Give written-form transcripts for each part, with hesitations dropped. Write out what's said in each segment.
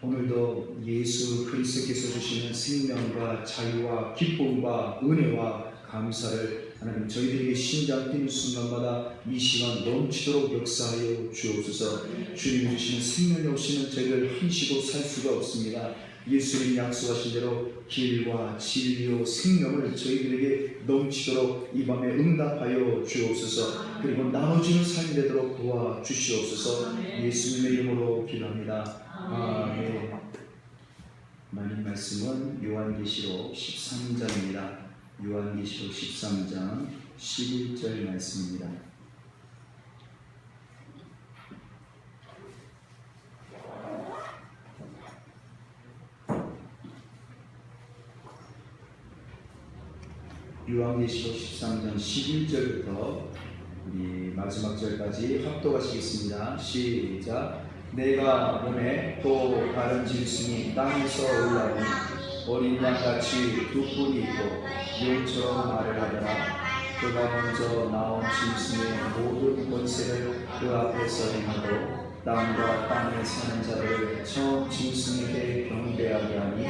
오늘도 예수 그리스도께서 주시는 생명과 자유와 기쁨과 은혜와 감사를 하나님 저희들에게 심장 뛰는 순간마다 이 시간 넘치도록 역사하여 주옵소서. 주님이 주시는 생명이 없이는 저희들 한시도 살 수가 없습니다. 예수님이 약속하신 대로 길과 진리요 생명을 저희들에게 넘치도록 이 밤에 응답하여 주옵소서. 그리고 나눠주는 삶이 되도록 도와주시옵소서. 예수님의 이름으로 기도합니다. 아멘. 하나님 말씀은 요한계시록 13장입니다. 요한계시록 13장 11절 말씀입니다. 요한계시록 13장 11절부터 우리 마지막 절까지 합독하시겠습니다. 시작. 내가 몸에 또 다른 짐승이 땅에서 올라오니 어린 양같이 두 뿔이 있고 용처럼 말을 하더라. 그가 먼저 나온 짐승의 모든 권세를 그 앞에서 행하고 땅과 땅에 사는 자를 처음 짐승에게 경배하게 하니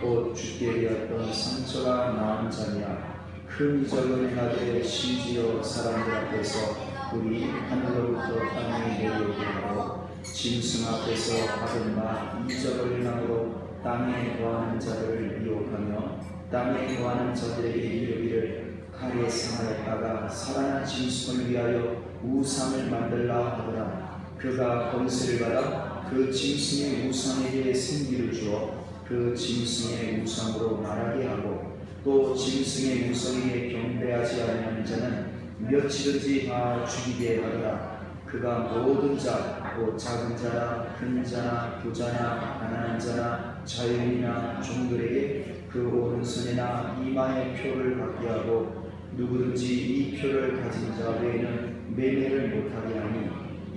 곧 죽게 되었던 상처가 나은 자니라. 큰 이적을 행하되 심지어 사람들 앞에서 불이 하늘로부터 땅에 내려오게 하고 짐승 앞에서 받은 바 이적을 행함으로 땅에 거하는 자들을 미혹하며 땅에 거하는 자들에게 이르기를 칼에 상을 따가 살아난 짐승을 위하여 우상을 만들라 하더라. 그가 권세를 받아 그 짐승의 우상에게 생기를 주어 그 짐승의 우상으로 말하게 하고 또 짐승의 우상에게 경배하지 아니하는 자는 며칠든지 다 죽이게 하더라. 그가 모든 자, 곧 작은 자나 큰 자나 부자나 가난한 자나 자유인이나 종들에게 그 오른손이나 이마에 표를 받게 하고 누구든지 이 표를 가진 자 외에는 매매를 못하게 하니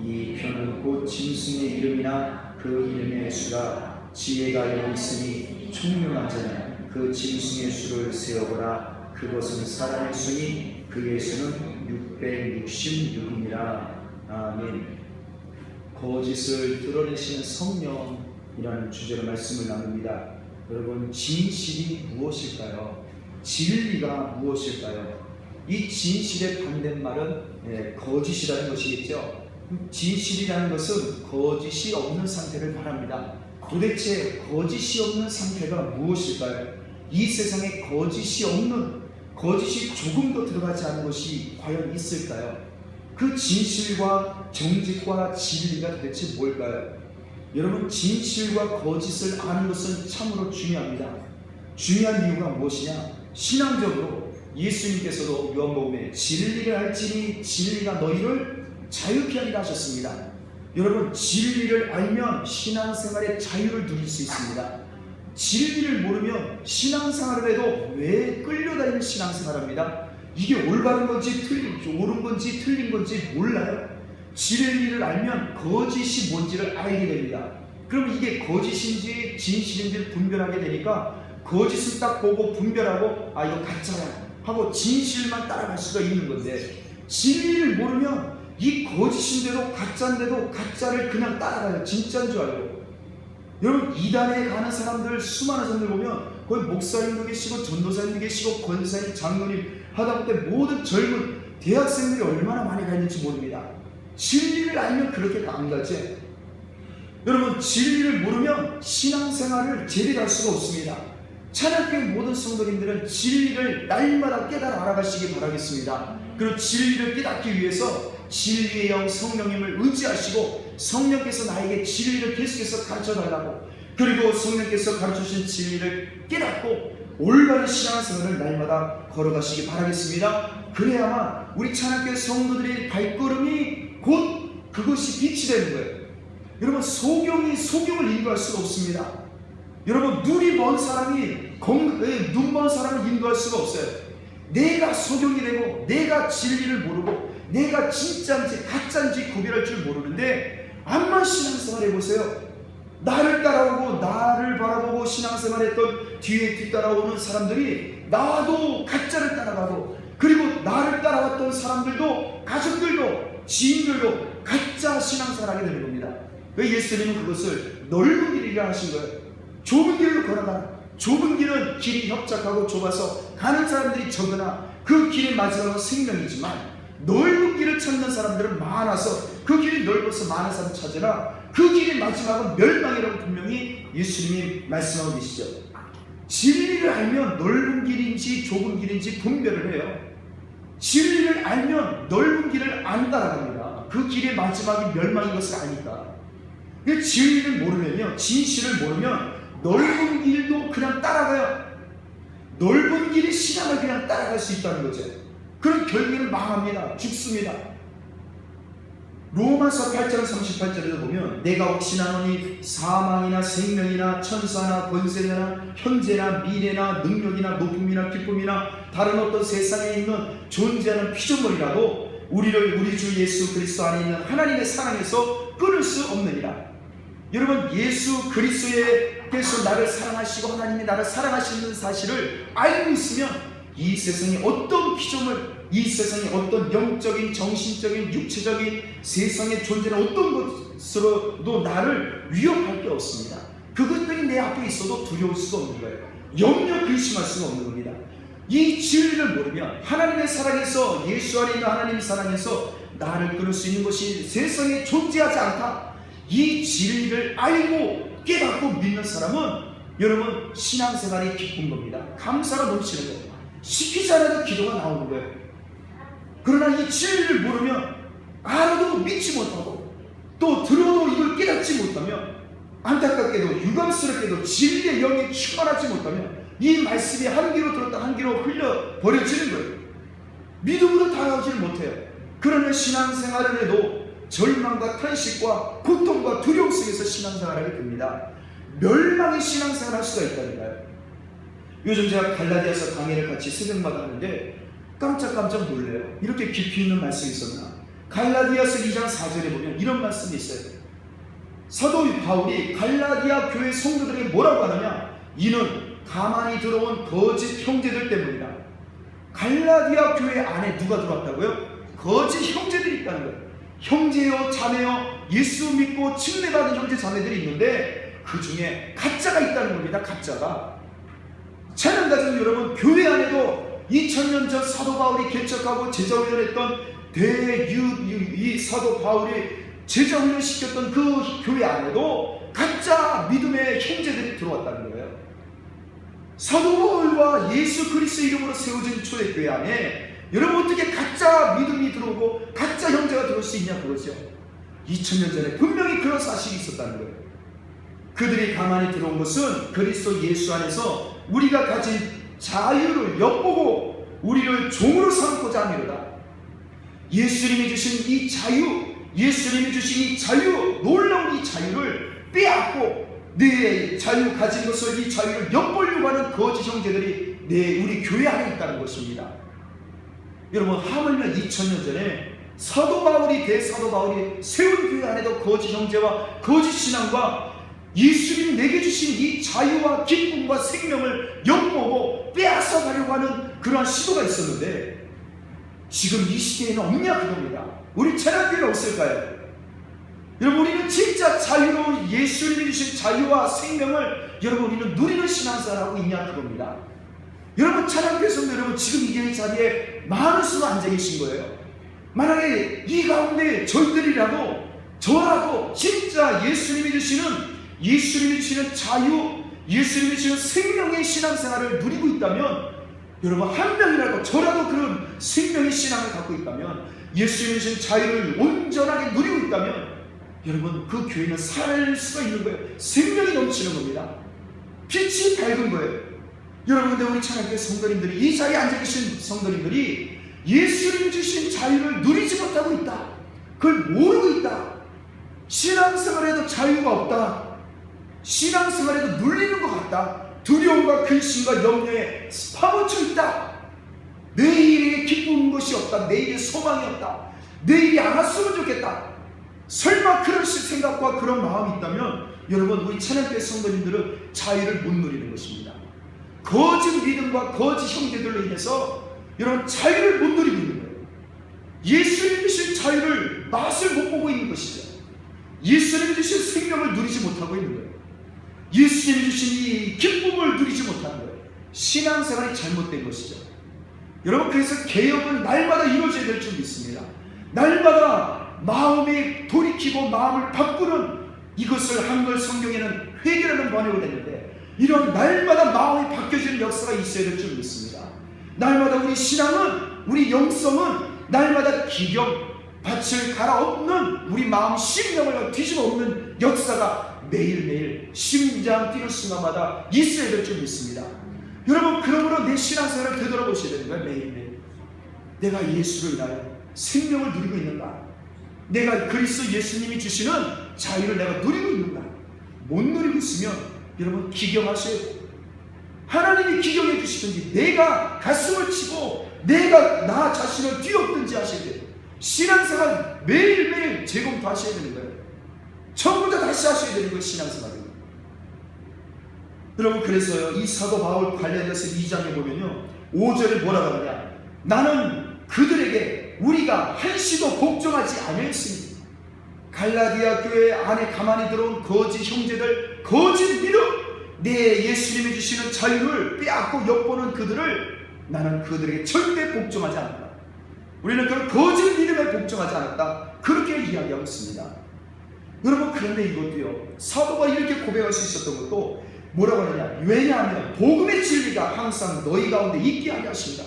이 표는 곧 짐승의 이름이나 그 이름의 수라. 지혜가 여기 있으니 총명한 자는 그 짐승의 수를 세어보라. 그것은 사람의 수니 그의 수는 666이니라. 아멘. 거짓을 드러내시는 성령이라는 주제로 말씀을 나눕니다. 여러분, 진실이 무엇일까요? 진리가 무엇일까요? 이 진실의 반대말은 거짓이라는 것이겠죠. 진실이라는 것은 거짓이 없는 상태를 말합니다. 도대체 거짓이 없는 상태가 무엇일까요? 이 세상에 거짓이 없는, 거짓이 조금도 들어가지 않은 것이 과연 있을까요? 그 진실과 정직과 진리가 도대체 뭘까요? 여러분, 진실과 거짓을 아는 것은 참으로 중요합니다. 중요한 이유가 무엇이냐? 신앙적으로 예수님께서도 요한복음에 진리를 알지니 진리가 너희를 자유케 하리라 하셨습니다. 여러분, 진리를 알면 신앙생활의 자유를 누릴 수 있습니다. 진리를 모르면 신앙생활을 해도 왜 끌려다니는 신앙생활합니다. 이게 올바른 건지 옳은 건지 틀린 건지 몰라요. 진리를 알면 거짓이 뭔지를 알게 됩니다. 그럼 이게 거짓인지 진실인지를 분별하게 되니까 거짓을 딱 보고 분별하고 아, 이거 가짜야 하고 진실만 따라갈 수가 있는 건데, 진리를 모르면 이 거짓인데도 가짜인데도 가짜를 그냥 따라가요. 진짜인 줄 알고. 여러분, 이단에 가는 사람들, 수많은 사람들 보면 거기 목사님도 계시고 전도사님도 계시고 권사님, 장로님 하다못해 모든 젊은 대학생들이 얼마나 많이 가 있는지 모릅니다. 진리를 알면 그렇게 안 가지. 여러분, 진리를 모르면 신앙생활을 제대로 할 수가 없습니다. 찬양교회 모든 성도님들은 진리를 날마다 깨달아 알아가시기 바라겠습니다. 그리고 진리를 깨닫기 위해서 진리의 영 성령님을 의지하시고 성령께서 나에게 진리를 계속해서 가르쳐달라고, 그리고 성령께서 가르쳐주신 진리를 깨닫고 올바른 신앙생활을 날마다 걸어가시기 바라겠습니다. 그래야만 우리 찬양교회 성도들의 발걸음이 곧 그것이 빛이 되는 거예요. 여러분, 소경이 소경을 인도할 수가 없습니다. 여러분, 눈이 먼 사람이 눈 먼 사람을 인도할 수가 없어요. 내가 소경이 되고 내가 진리를 모르고 내가 진짜인지 가짜인지 구별할 줄 모르는데, 암만 신앙생활 해보세요. 나를 따라오고 나를 바라보고 신앙생활했던 뒤에 뒤따라오는 사람들이 나도 가짜를 따라가고, 그리고 나를 따라왔던 사람들도, 가족들도, 지인들도 가짜 신앙생활하게 되는 겁니다. 그 예수님은 그것을 넓은 길이라 하신 거예요. 좁은 길로 걸어가라. 좁은 길은 길이 협착하고 좁아서 가는 사람들이 적으나 그 길의 마지막은 생명이지만, 넓은 길을 찾는 사람들은 많아서 그 길이 넓어서 많은 사람 찾으나 그 길의 마지막은 멸망이라고 분명히 예수님이 말씀하고 계시죠. 진리를 알면 넓은 길인지 좁은 길인지 분별을 해요. 진리를 알면 넓은 길을 안 따라갑니다. 그 길의 마지막이 멸망인 것을 아니까. 그 진리를 모르면요, 진실을 모르면 넓은 길도 그냥 따라가요. 넓은 길의 신앙을 그냥 따라갈 수 있다는 거죠. 그럼 결국에는 망합니다. 죽습니다. 로마서 8장 38절에도 보면 내가 혹시 나누니 사망이나 생명이나 천사나 권세나 현재나 미래나 능력이나 높음이나 기쁨이나 다른 어떤 세상에 있는 존재하는 피조물이라도 우리를 우리 주 예수 그리스도 안에 있는 하나님의 사랑에서 끊을 수 없느니라. 여러분, 예수 그리스도께서 나를 사랑하시고 하나님이 나를 사랑하시는 사실을 알고 있으면 이 세상에 어떤 피조물, 이 세상에 어떤 영적인, 정신적인, 육체적인 세상에 존재하는 어떤 것으로도 나를 위협할 게 없습니다. 그것들이 내 앞에 있어도 두려울 수가 없는 거예요. 염려 근심할 수가 없는 겁니다. 이 진리를 모르면 하나님의 사랑에서, 예수 안에 있는 하나님의 사랑에서 나를 끊을 수 있는 것이 세상에 존재하지 않다. 이 진리를 알고 깨닫고 믿는 사람은 여러분 신앙생활이 기쁜 겁니다. 감사가 넘치는 거예요. 시키지 않아도 기도가 나오는 거예요. 그러나 이 진리를 모르면 알아도 믿지 못하고 또 들어도 이걸 깨닫지 못하면 안타깝게도 유감스럽게도 진리의 영에 충만하지 못하면 이 말씀이 한 귀로 들었다 한 귀로 흘려버려지는 거예요. 믿음으로 다가오지를 못해요. 그러면 신앙생활을 해도 절망과 탄식과 고통과 두려움 속에서 신앙생활을 하게 됩니다. 멸망의 신앙생활을 할 수가 있다니까요. 요즘 제가 갈라디아서 강의를 같이 새벽마다 하는데 깜짝깜짝 놀래요. 이렇게 깊이 있는 말씀이 있었나. 갈라디아서 2장 4절에 보면 이런 말씀이 있어요. 사도 바울이 갈라디아 교회 성도들에게 뭐라고 하느냐. 이는 가만히 들어온 거짓 형제들 때문이다. 갈라디아 교회 안에 누가 들어왔다고요? 거짓 형제들이 있다는 거예요. 형제요 자매요 예수 믿고 침례받은 형제 자매들이 있는데 그 중에 가짜가 있다는 겁니다. 가짜가. 찬양가정 여러분, 교회 안에도 2000년 전 사도 바울이 개척하고 제자훈련했던 이 사도 바울이 제자훈련 시켰던 그 교회 안에도 가짜 믿음의 형제들이 들어왔다는 거예요. 사도 바울과 예수 그리스도 이름으로 세워진 초대교회 안에 여러분 어떻게 가짜 믿음이 들어오고 가짜 형제가 들어올 수 있냐 그거죠. 2000년 전에 분명히 그런 사실이 있었다는 거예요. 그들이 가만히 들어온 것은 그리스도 예수 안에서 우리가 가진 자유를 엿보고 우리를 종으로 삼고자 함이로다. 예수님이 주신 이 자유, 예수님이 주신 이 자유, 놀라운 이 자유를 빼앗고 내 자유 가진 것을, 이 자유를 엿보려고 하는 거짓 형제들이 우리 교회 안에 있다는 것입니다. 여러분, 하물며 2000년 전에 사도 바울이 대사도 바울이 세운 교회 안에도 거짓 형제와 거짓 신앙과 예수님이 내게 주신 이 자유와 기쁨과 생명을 엿보고 빼앗아 가려고 하는 그러한 시도가 있었는데 지금 이 시대에는 없냐 그겁니다. 우리 찬양교회는 없을까요? 여러분, 우리는 진짜 자유로 예수님이 주신 자유와 생명을 여러분 우리는 누리는 신앙생활을 하고 있냐 그겁니다. 여러분, 찬양교회 성도 여러분, 지금 이 자리에 많은 수가 앉아 계신 거예요. 만약에 이 가운데 저라도 진짜 예수님이 주시는 자유, 예수님이 주시는 생명의 신앙생활을 누리고 있다면, 여러분 한 명이라도 저라도 그런 생명의 신앙을 갖고 있다면, 예수님이 주신 자유를 온전하게 누리고 있다면 여러분 그 교회는 살 수가 있는 거예요. 생명이 넘치는 겁니다. 빛이 밝은 거예요. 여러분, 근데 우리 찬양교회 성도님들이, 이 자리에 앉아 계신 성도님들이 예수님 주신 자유를 누리지 못하고 있다. 그걸 모르고 있다. 신앙생활에도 자유가 없다. 신앙생활에도 눌리는 것 같다. 두려움과 근심과 염려에 파묻혀 있다. 내일에 기쁜 것이 없다. 내일에 소망이 없다. 내일이 안 왔으면 좋겠다. 설마 그런 생각과 그런 마음이 있다면 여러분, 우리 찬양교회 성도님들은 자유를 못 누리는 것입니다. 거짓 믿음과 거짓 형제들로 인해서 여러분 자유를 못 누리고 있는 거예요. 예수님이 주신 자유를 맛을 못 보고 있는 것이죠. 예수님이 주신 생명을 누리지 못하고 있는 거예요. 예수님이 주신 이 기쁨을 누리지 못하는 거예요. 신앙생활이 잘못된 것이죠. 여러분, 그래서 개혁은 날마다 이루어져야 될 줄 믿습니다. 날마다 마음이 돌이키고 마음을 바꾸는, 이것을 한글 성경에는 회개라는 번역을 했는데, 이런 날마다 마음이 바뀌어지는 역사가 있어야 될 줄 믿습니다. 날마다 우리 신앙은, 우리 영성은 날마다 기경, 밭을 갈아엎는 우리 마음 심령을 뒤집어 엎는 역사가 매일매일 심장 뛰는 순간마다 있어야 될 줄 믿습니다. 여러분, 그러므로 내 신앙생활을 되돌아보셔야 되는 거예요. 매일매일 내가 예수를 인하여 생명을 누리고 있는가? 내가 그리스도 예수님이 주시는 자유를 내가 누리고 있는가? 못 누리고 있으면 여러분 기경하셔야 돼요. 하나님이 기경해 주시든지 내가 가슴을 치고 내가 나 자신을 뒤엎든지 하셔야 돼요. 신앙생활 매일매일 재검토하셔야 되는 거예요. 처음부터 다시 하셔야 되는 거예요. 신앙생활을. 여러분, 그래서요, 이 사도 바울 관련해서 2장에 보면요, 5절에 뭐라고 하느냐? 나는 그들에게 우리가 한시도 복종하지 아니했으니 갈라디아 교회 안에 가만히 들어온 거짓 형제들, 거짓 믿음, 내 예수님이 주시는 자유를 빼앗고 엿보는 그들을 나는 그들에게 절대 복종하지 않았다. 우리는 그런 거짓 믿음에 복종하지 않았다. 그렇게 이야기하고 있습니다. 여러분, 그런데 이것도요, 사도가 이렇게 고백할 수 있었던 것도 뭐라고 하느냐? 왜냐하면 복음의 진리가 항상 너희 가운데 있게 하게 하십니다.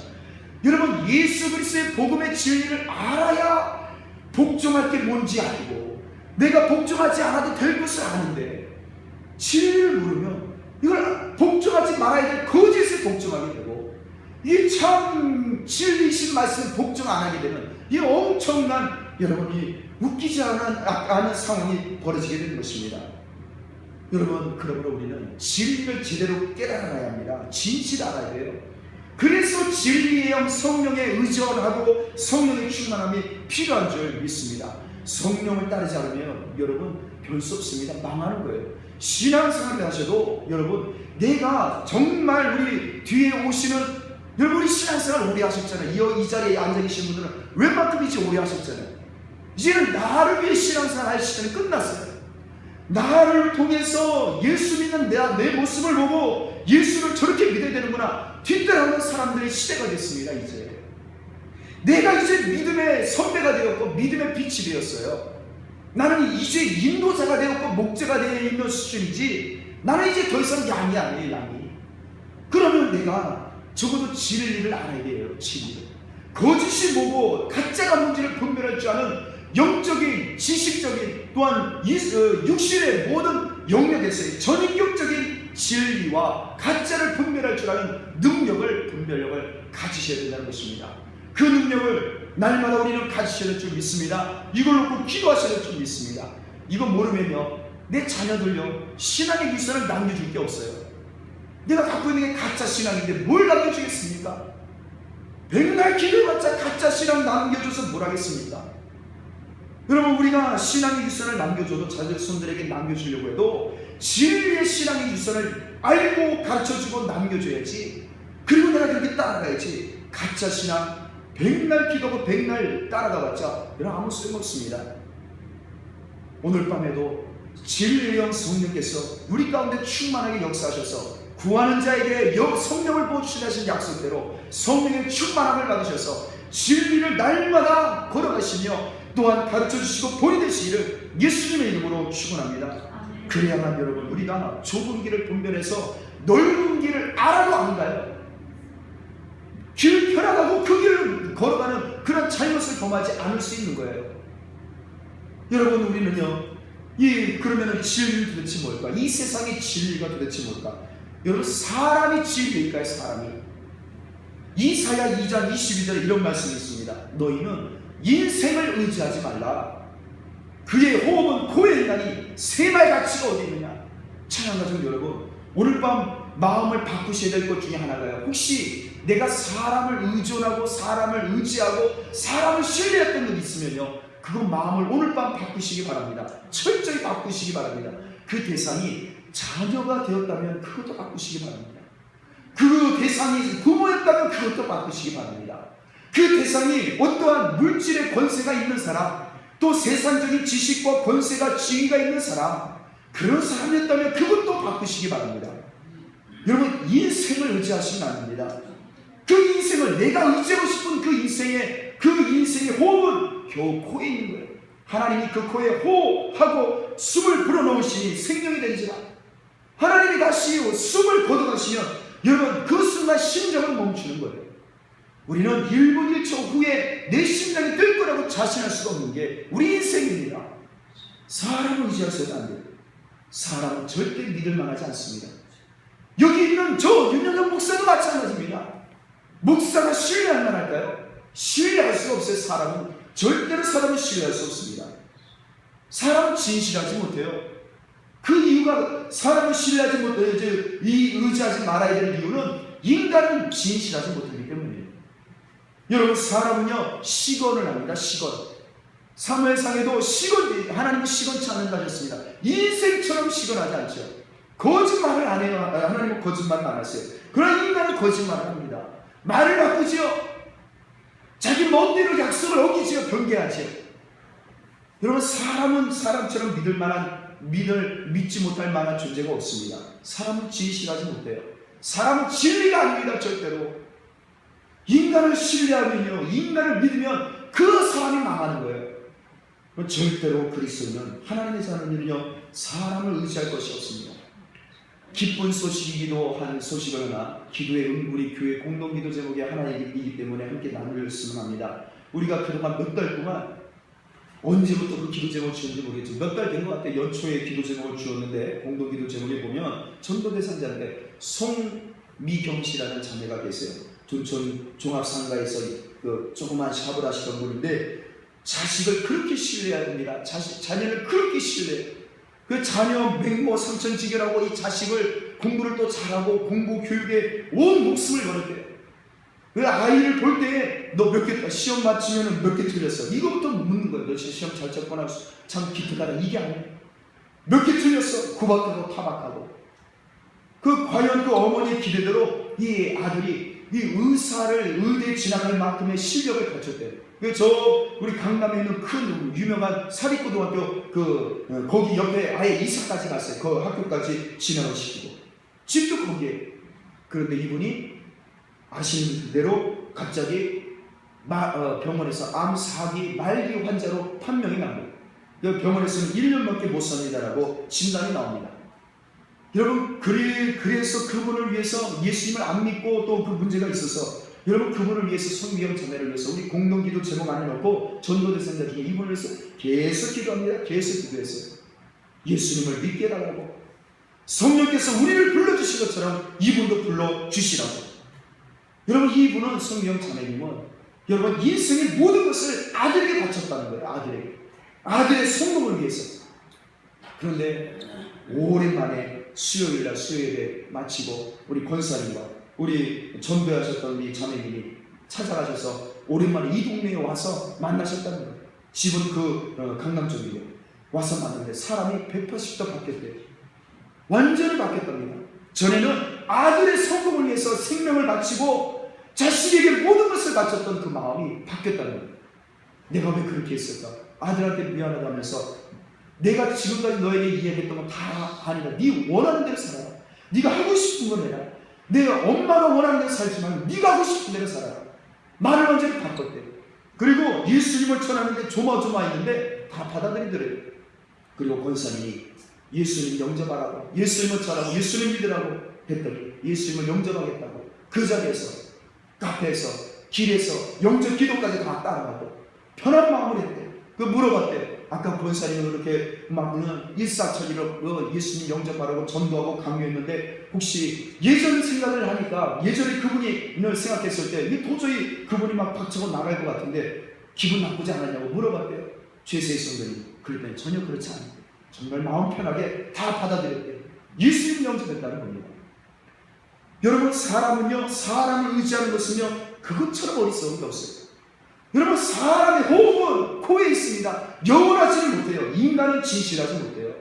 여러분, 예수 그리스도의 복음의 진리를 알아야 복종할 게 뭔지 알고 내가 복종하지 않아도 될 것을 아는데, 진리를 모르면 이걸 복종하지 말아야 될 거짓에 복종하게 되고, 이 참 진리이신 말씀을 복종 안 하게 되면 이 엄청난, 여러분이 웃기지 않은 상황이 벌어지게 되는 것입니다. 여러분, 그러므로 우리는 진리를 제대로 깨달아야 합니다. 진실을 알아야 돼요. 그래서 진리의 영 성령에 의존하고 성령의 충만함이 필요한 줄 믿습니다. 성령을 따르지 않으면 여러분 별 수 없습니다. 망하는 거예요. 신앙생활을 하셔도 여러분, 내가 정말 우리 뒤에 오시는, 여러분이 신앙생활 오래 하셨잖아요. 이 자리에 앉아 계신 분들은 웬만큼이지 오래 하셨잖아요. 이제는 나를 위해 신앙생활 할 시간이 끝났어요. 나를 통해서 예수 믿는 내 모습을 보고 예수를 저렇게 믿어야 되는구나, 뒤따라오는 사람들의 시대가 됐습니다. 이제 내가 이제 믿음의 선배가 되었고 믿음의 빛이 되었어요. 나는 이제 인도자가 되었고 목자가 되어 있는 수준이지, 나는 이제 더 이상 양이 아니에요. 양이. 그러면 내가 적어도 진리를 알아야 돼요. 진리를. 거짓이 뭐고 가짜가 뭔지를 분별할 줄 아는 영적인, 지식적인, 또한 육신의 모든 영역에서의 전인격적인 진리와 가짜를 분별할 줄 아는 분별력을 가지셔야 된다는 것입니다. 그 능력을 날마다 우리는 가지셔야 될 줄 믿습니다. 이걸 놓고 기도하셔야 될 줄 믿습니다. 이거 모르면요, 내 자녀들요, 신앙의 유산을 남겨줄 게 없어요. 내가 갖고 있는 게 가짜 신앙인데 뭘 남겨주겠습니까? 백날 기도해봤자 가짜 신앙 남겨줘서 뭘 하겠습니까? 여러분, 우리가 신앙의 유산을 남겨줘도 자손들에게 남겨주려고 해도 진리의 신앙의 유산을 알고 가르쳐주고 남겨줘야지. 그리고 내가 그렇게 따라가야지. 가짜 신앙 백날 기도하고 백날 따라가봤자 여러분 아무 쓸모없습니다. 오늘 밤에도 진리의 영 성령께서 우리 가운데 충만하게 역사하셔서 구하는 자에게 성령을 부어주시는 약속대로 성령의 충만함을 받으셔서 진리를 날마다 걸어가시며 또한 가르쳐주시고 본이 되시기를 예수님의 이름으로 축원합니다. 그래야만 여러분, 우리가 좁은 길을 분별해서 넓은 길을 알아도 안 가요. 길 편하다고 그 길을 걸어가는 그런 잘못을 범하지 않을 수 있는 거예요. 여러분, 우리는요, 그러면 진리 도대체 뭘까? 이 세상의 진리가 도대체 뭘까? 여러분, 사람이 진리일까요? 사람이. 이사야 2장 22절에 이런 말씀이 있습니다. 너희는 인생을 의지하지 말라. 그의 호흡은 코에 있나니 새말 가치가 어디 있느냐. 찬양가족 여러분, 오늘 밤 마음을 바꾸셔야 될 것 중에 하나가요, 혹시 내가 사람을 의존하고 사람을 의지하고 사람을 신뢰했던 일 있으면요, 그거 마음을 오늘 밤 바꾸시기 바랍니다. 철저히 바꾸시기 바랍니다. 그 대상이 자녀가 되었다면 그것도 바꾸시기 바랍니다. 그 대상이 부모였다면 그것도 바꾸시기 바랍니다. 그 대상이 어떠한 물질의 권세가 있는 사람, 또 세상적인 지식과 권세가 지위가 있는 사람, 그런 사람이었다면 그것도 바꾸시기 바랍니다. 여러분, 인생을 의지하시면 안 됩니다. 그 인생을, 내가 의지하고 싶은 그 인생의 호흡은 겨우 코에 있는 거예요. 하나님이 그 코에 호하고 숨을 불어넣으시니 생명이 되지라. 하나님이 다시 숨을 거둬가시면 여러분, 그 순간 심장은 멈추는 거예요. 우리는 1분 1초 후에 내 심장이 뜰 거라고 자신할 수가 없는 게 우리 인생입니다. 사람을 의지하셔도 안 돼요. 사람은 절대 믿을 만하지 않습니다. 여기 있는 저 윤영현 목사도 마찬가지입니다. 목사가 신뢰할 만할까요? 신뢰할 수가 없어요. 사람은 절대로 사람을 신뢰할 수 없습니다. 사람은 진실하지 못해요. 그 이유가, 사람을 신뢰하지 못해요. 의지하지 말아야 되는 이유는 인간은 진실하지 못하기 때문이에요. 여러분, 사람은요 시건을 합니다. 시건. 사무엘상에도 하나님이 시건치 않는다 하셨습니다. 인생처럼 시건하지 않죠. 거짓말을 안 해요. 하나님은 거짓말을 안 하세요. 그러나 인간은 거짓말을 합니다. 말을 바꾸지요. 자기 멋대로 약속을 어기지요. 변개하지요. 여러분, 사람은 사람처럼 믿지 못할 만한 존재가 없습니다. 사람은 진실하지 못해요. 사람은 진리가 아닙니다. 절대로. 인간을 신뢰하면요, 인간을 믿으면 그 사람이 망하는 거예요. 절대로 그리스도는, 하나님의 자녀는요 사람을 의지할 것이 없습니다. 기쁜 소식이기도 한 소식이나 기도의 우리 교회 공동기도 제목이 하나이기 때문에 함께 나누었으면 합니다. 우리가 그동안 몇 달 동안 언제부터 그 기도 제목을 주었는지 모르겠지만 몇 달 된 것 같아요. 연초에 기도 제목을 주었는데, 공동기도 제목에 보면 전도 대상자인데 송미경 씨라는 자매가 계세요. 둔촌 종합상가에서 그 조그만 샵을 하시던 분인데, 자식을 그렇게 신뢰해야 됩니다. 자녀를 그렇게 신뢰해요. 그 자녀 맹모 삼천지결하고 이 자식을 공부를 또 잘하고 공부 교육에 온 목숨을 걸었대요. 그 아이를 볼 때에 너 몇 개 시험 맞추면 몇 개 틀렸어? 이거부터 묻는 거예요. 너 시험 잘 쳤거나 참 기특하다. 이게 아니에요. 몇 개 틀렸어? 구박하고 타박하고. 과연 그 어머니의 기대대로 이 아들이 이 의대에 진학할 만큼의 실력을 갖췄대요. 우리 강남에 있는 큰 유명한 사립고등학교 거기 옆에 아예 이사까지 갔어요. 그 학교까지 진학을 시키고 집도 거기에. 그런데 이분이 아시는 대로 갑자기 병원에서 암 4기 말기 환자로 판명이 납니다. 병원에서는 1년밖에 못 삽니다라고 진단이 나옵니다. 여러분, 그래서 그분을 위해서 예수님을 안 믿고 또 그 문제가 있어서, 여러분, 그분을 위해서 송미경 자매를 위해서 우리 공동기도 제목 안에 넣고 전도 대상자 중에 이분을 위해서 계속 기도합니다. 계속 기도했어요. 예수님을 믿게 해달라고, 성령께서 우리를 불러주신 것처럼 이분도 불러주시라고. 여러분, 이분은, 송미경 자매님은 여러분 인생의 모든 것을 아들에게 바쳤다는 거예요. 아들의 성공을 위해서. 그런데 오랜만에 수요일날 수요일에 마치고 우리 권사님과 우리 전도하셨던 우리 자매님이 찾아가셔서 오랜만에 이 동네에 와서 만나셨다는 거예요. 집은 강남 쪽이에요. 와서 만났는데 사람이 180도 바뀌었대요. 완전히 바뀌었답니다. 전에는 아들의 성공을 위해서 생명을 바치고 자식에게 모든 것을 바쳤던 그 마음이 바뀌었다는 거예요. 내가 왜 그렇게 했을까? 아들한테 미안하다면서 내가 지금까지 너에게 이야기했던 건 다 아니다. 네 원하는 대로 살아라. 네가 하고 싶은 걸 해라. 내가 엄마가 원하는 대로 살지 말고 네가 하고 싶은 대로 살아라. 말을 완전히 바꿨대. 그리고 예수님을 전하는데 조마조마했는데 다 받아들이더래요. 그리고 권사님이 예수님 영접하라고, 예수님을 잘하고 예수님 믿으라고 했더니 예수님을 영접하겠다고 그 자리에서, 카페에서, 길에서 영접 기도까지 다 따라가고 편한 마음을 했대. 물어봤대. 아까 권사님은 그렇게 막 일사천리로 예수님 영접하라고 전도하고 강요했는데, 혹시 예전 생각을 하니까 예전에 그분을 생각했을 때 이게 도저히 그분이 막 박차고 나갈 것 같은데 기분 나쁘지 않았냐고 물어봤대요. 최세희 성도님. 그랬더니 전혀 그렇지 않아요. 정말 마음 편하게 다 받아들였대요. 예수님 영접했다는 겁니다. 여러분, 사람은요, 사람을 의지하는 것은요 그것처럼 어리석은 게 없어요. 여러분, 사람의 호흡은 코에 있습니다. 영원하지는 못해요. 인간은 진실하지 못해요.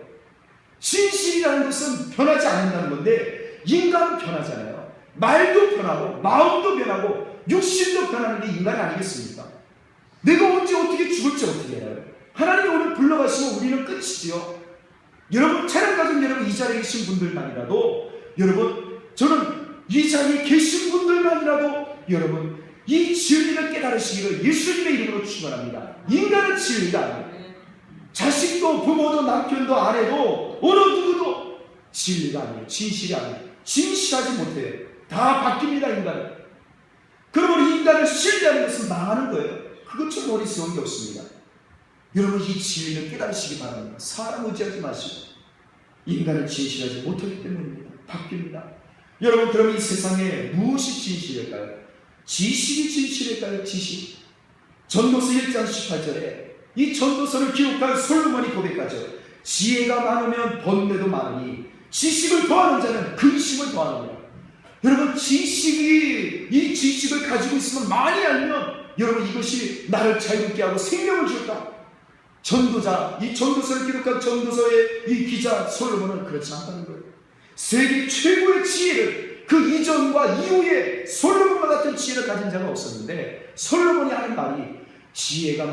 진실이라는 것은 변하지 않는다는 건데, 인간은 변하잖아요. 말도 변하고 마음도 변하고 육신도 변하는 게 인간이 아니겠습니까? 내가 언제 어떻게 죽을지 어떻게 알아요? 하나님이 오늘 불러가시면 우리는 끝이지요. 여러분, 찬양가족 여러분, 이 자리에 계신 분들만이라도, 여러분, 저는 이 자리에 계신 분들만이라도 여러분 이 진리를 깨달으시기를 예수님의 이름으로 축원합니다. 인간은 진리가 아니에요. 자식도 부모도 남편도 아내도 어느 누구도 진리가 아니에요. 진실이 아니에요. 진실하지 못해요. 다 바뀝니다. 인간은. 그러므로 인간을 신뢰하는 것은 망하는 거예요. 그것처럼 어리석은 게 없습니다. 여러분 이 진리를 깨달으시기 바랍니다. 사람 의지하지 마시고 인간은 진실하지 못하기 때문입니다. 바뀝니다. 여러분 그럼 이 세상에 무엇이 진실일까요? 지식이 진실일까요? 지식. 전도서 1장 18절에 이 전도서를 기록한 솔로몬이 고백하죠. 지혜가 많으면 번뇌도 많으니 지식을 더하는 자는 근심을 더하느니라. 여러분 지식이 이 지식을 가지고 있으면 많이 알면 여러분 이것이 나를 자유롭게 하고 생명을 줄까? 전도자, 이 전도서를 기록한 전도서의 이 기자 솔로몬은 그렇지 않다는 거예요. 세계 최고의 지혜를 그 이전과 이후에 솔로몬과 같은 지혜를 가진 자가 없었는데 솔로몬이 하는 말이 지혜가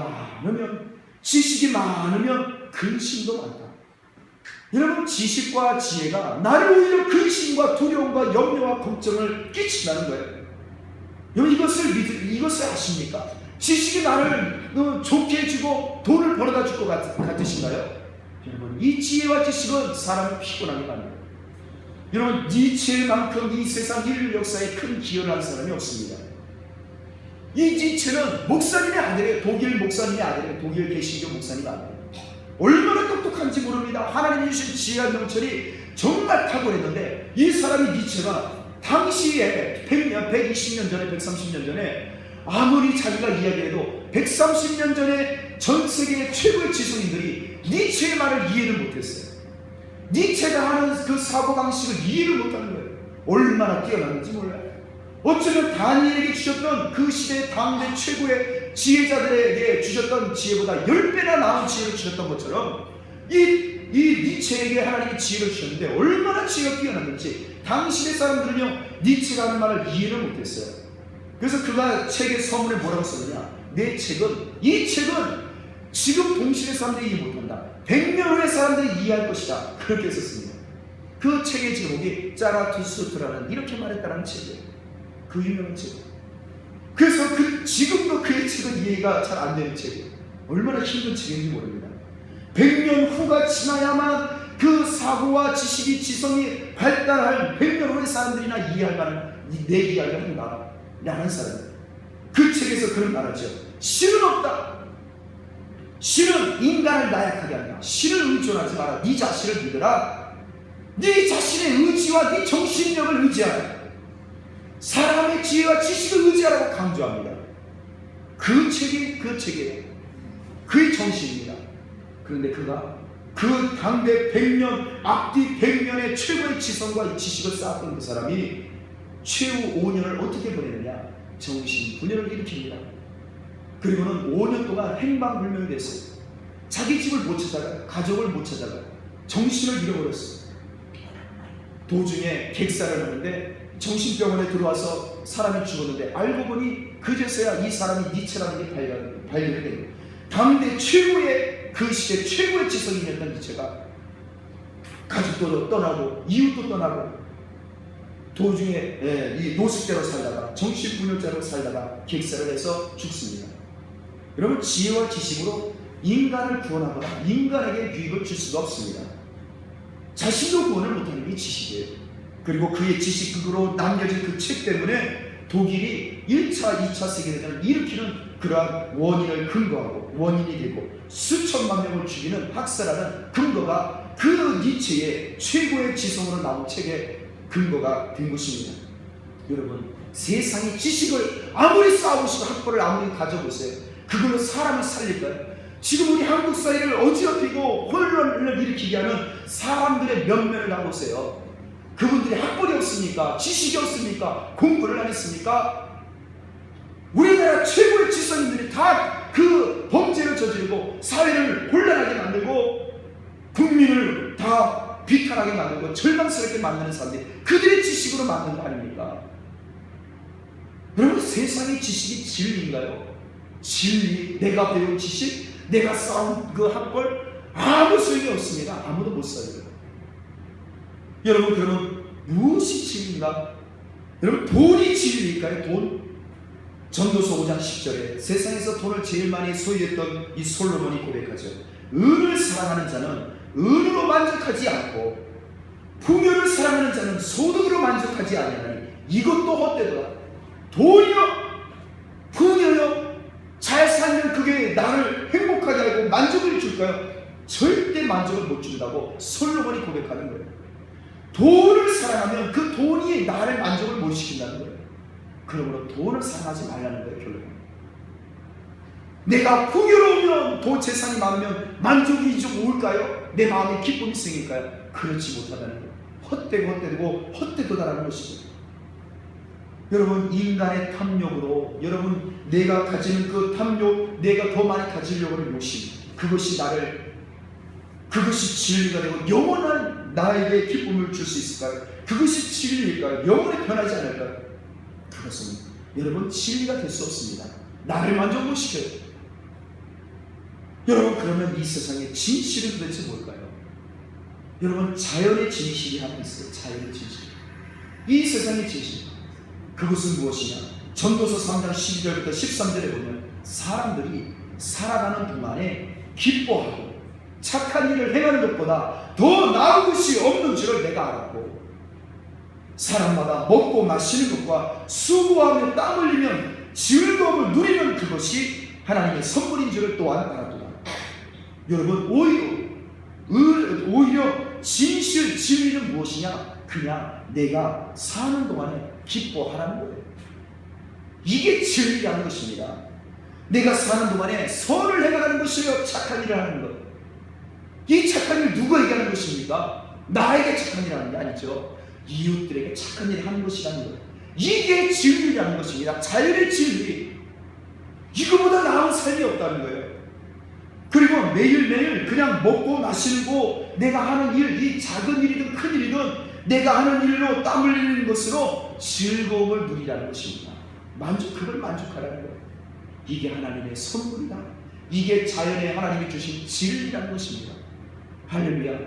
많으면 지식이 많으면 근심도 많다. 여러분 지식과 지혜가 나를 오히려 근심과 두려움과 염려와 걱정을 끼친다는 거예요. 여러분 이것을 아십니까? 지식이 나를 좋게 해주고 돈을 벌어다 줄 것 같으신가요? 여러분 이 지혜와 지식은 사람을 피곤하게 만듭니다. 여러분 니체만큼 이 세상 인류 역사에 큰 기여를 한 사람이 없습니다. 이 니체는 목사님의 아들이에요. 독일 목사님의 아들이에요. 독일 개신교 목사님의 아들이에요. 얼마나 똑똑한지 모릅니다. 하나님이 주신 지혜와 명철이 정말 탁월했는데 이 사람이 니체가 당시에 120년 전에 130년 전에 아무리 자기가 이야기해도 130년 전에 전 세계의 최고의 지성인들이 니체의 말을 이해를 못했어요. 니체가 하는 그 사고방식을 이해를 못하는 거예요. 얼마나 뛰어났는지 몰라요. 어쩌면 다니엘에게 주셨던 그 시대의 당대 최고의 지혜자들에게 주셨던 지혜보다 10배나 나은 지혜를 주셨던 것처럼 이 니체에게 하나님이 지혜를 주셨는데 얼마나 지혜가 뛰어났는지 당시의 사람들은요 니체가 하는 말을 이해를 못했어요. 그래서 그가 책의 서문에 뭐라고 썼느냐, 이 책은 지금 동시대 사람들이 이해 못한다. 100년 후의 사람들이 이해할 것이다. 그렇게 썼습니다. 그 책의 제목이 짜라투스트라는 이렇게 말했다는 책이에요. 그 유명한 책. 그래서 지금도 그의 책은 이해가 잘 안 되는 책이에요. 얼마나 힘든 책인지 모릅니다. 100년 후가 지나야만 그 사고와 지식이 지성이 발달할 100년 후의 사람들이나 이해할 만한 내 이야기를 한다. 라는 사람. 그 책에서 그런 말하죠. 신은 없다. 신은 인간을 나약하게 한다. 신을 의존하지 마라. 네 자신을 믿어라. 네 자신의 의지와 네 정신력을 의지하라. 사람의 지혜와 지식을 의지하라고 강조합니다. 그 책이 그의 정신입니다. 그런데 그가 그 당대 100년 앞뒤 100년의 최고의 지성과 지식을 쌓았던 그 사람이 최후 5년을 어떻게 보내느냐, 정신분열을 일으킵니다. 그리고는 5년 동안 행방불명이 됐어요. 자기 집을 못 찾아가요. 가족을 못 찾아가요. 정신을 잃어버렸어요. 도중에 객사를 하는데 정신병원에 들어와서 사람이 죽었는데 알고 보니 그제서야 이 사람이 니체라는 게 발견이 된 거예요. 당대 최고의 그 시대 최고의 지성인이었던 니체가 가족도 떠나고 이웃도 떠나고 도중에 이 노숙자로 살다가 정신분열자로 살다가 객사를 해서 죽습니다. 여러분 지혜와 지식으로 인간을 구원하거나 인간에게 유익을 줄 수가 없습니다. 자신도 구원을 못하는 게 지식이에요. 그리고 그의 지식으로 남겨진 그 책 때문에 독일이 1차, 2차 세계대전을 일으키는 그러한 원인이 되고 수천만 명을 죽이는 학살하는 근거가 그 니체의 최고의 지성으로 나온 책의 근거가 된 것입니다. 여러분 세상의 지식을 아무리 쌓아오시고 학벌을 아무리 가져보세요. 그걸로 사람을 살릴까요? 지금 우리 한국 사회를 어지럽히고 혼란을 일으키게 하는 사람들의 면면을 가보세요. 그분들이 학벌이 없습니까? 지식이 없습니까? 공부를 안 했습니까? 우리나라 최고의 지성인들이 다 그 범죄를 저지르고 사회를 혼란하게 만들고 국민을 다 비탄하게 만들고 절망스럽게 만드는 사람들이 그들의 지식으로 만든 거 아닙니까? 여러분 세상의 지식이 진리인가요? 진리, 내가 배운 지식, 내가 쌓은 그 학벌 아무 소용이 없습니다. 아무도 못 살려요. 여러분, 그러면 무엇이 진리인가? 여러분, 돈이 진리일까요? 돈? 전도서 5장 10절에 세상에서 돈을 제일 많이 소유했던 이 솔로몬이 고백하죠. 은을 사랑하는 자는 은으로 만족하지 않고 풍요를 사랑하는 자는 소득으로 만족하지 아니하니 이것도 헛되더라. 돈이요, 풍요요, 잘 살면 그게 나를 행복하게 하고 만족을 줄까요? 절대 만족을 못 준다고 솔로몬이 고백하는 거예요. 돈을 사랑하면 그 돈이 나를 만족을 못 시킨다는 거예요. 그러므로 돈을 사랑하지 말라는 거예요. 결론은 내가 풍요로우면, 돈 재산이 많으면 만족이 좀 올까요? 내 마음에 기쁨이 생길까요? 그렇지 못하다는 거예요. 헛되고 헛되도다라는 것이죠. 여러분, 인간의 탐욕으로, 여러분, 내가 가지는 그 탐욕, 내가 더 많이 가지려고 하는 욕심, 그것이 진리가 되고 영원한 나에게 기쁨을 줄 수 있을까요? 그것이 진리일까요? 영원히 변하지 않을까요? 그것은 여러분, 진리가 될 수 없습니다. 나를 만족 못 시켜요. 여러분, 그러면 이 세상의 진실은 도대체 뭘까요? 여러분, 자연의 진실이 하나 있어요. 자연의 진실. 이 세상의 진실, 그것은 무엇이냐? 전도서 3장 12절부터 13절에 보면 사람들이 살아가는 동안에 기뻐하고 착한 일을 행하는 것보다 더 나은 것이 없는 줄을 내가 알았고, 사람마다 먹고 마시는 것과 수고하며 땀 흘리면 즐거움을 누리는 그것이 하나님의 선물인 줄을 또한 알았도다. 여러분, 오히려 진리는 무엇이냐? 그냥 내가 사는 동안에 기뻐하라는 거예요. 이게 진리라는 것입니다. 내가 사는 동안에 선을 행하는 것이요, 착한 일을 하는 것. 이 착한 일 누구에게 하는 것입니까? 나에게 착한 일 하는 게 아니죠. 이웃들에게 착한 일을 하는 것이라는 거예요. 이게 진리라는 것입니다. 자연의 진리. 이거보다 나은 삶이 없다는 거예요. 그리고 매일매일 그냥 먹고 마시고 내가 하는 일, 이 작은 일이든 큰 일이든 내가 하는 일로 땀 흘리는 것으로 즐거움을 누리라는 것입니다. 그걸 만족하라는 거예요. 이게 하나님의 선물이다. 이게 자연의 하나님이 주신 진리라는 것입니다. 할렐루야.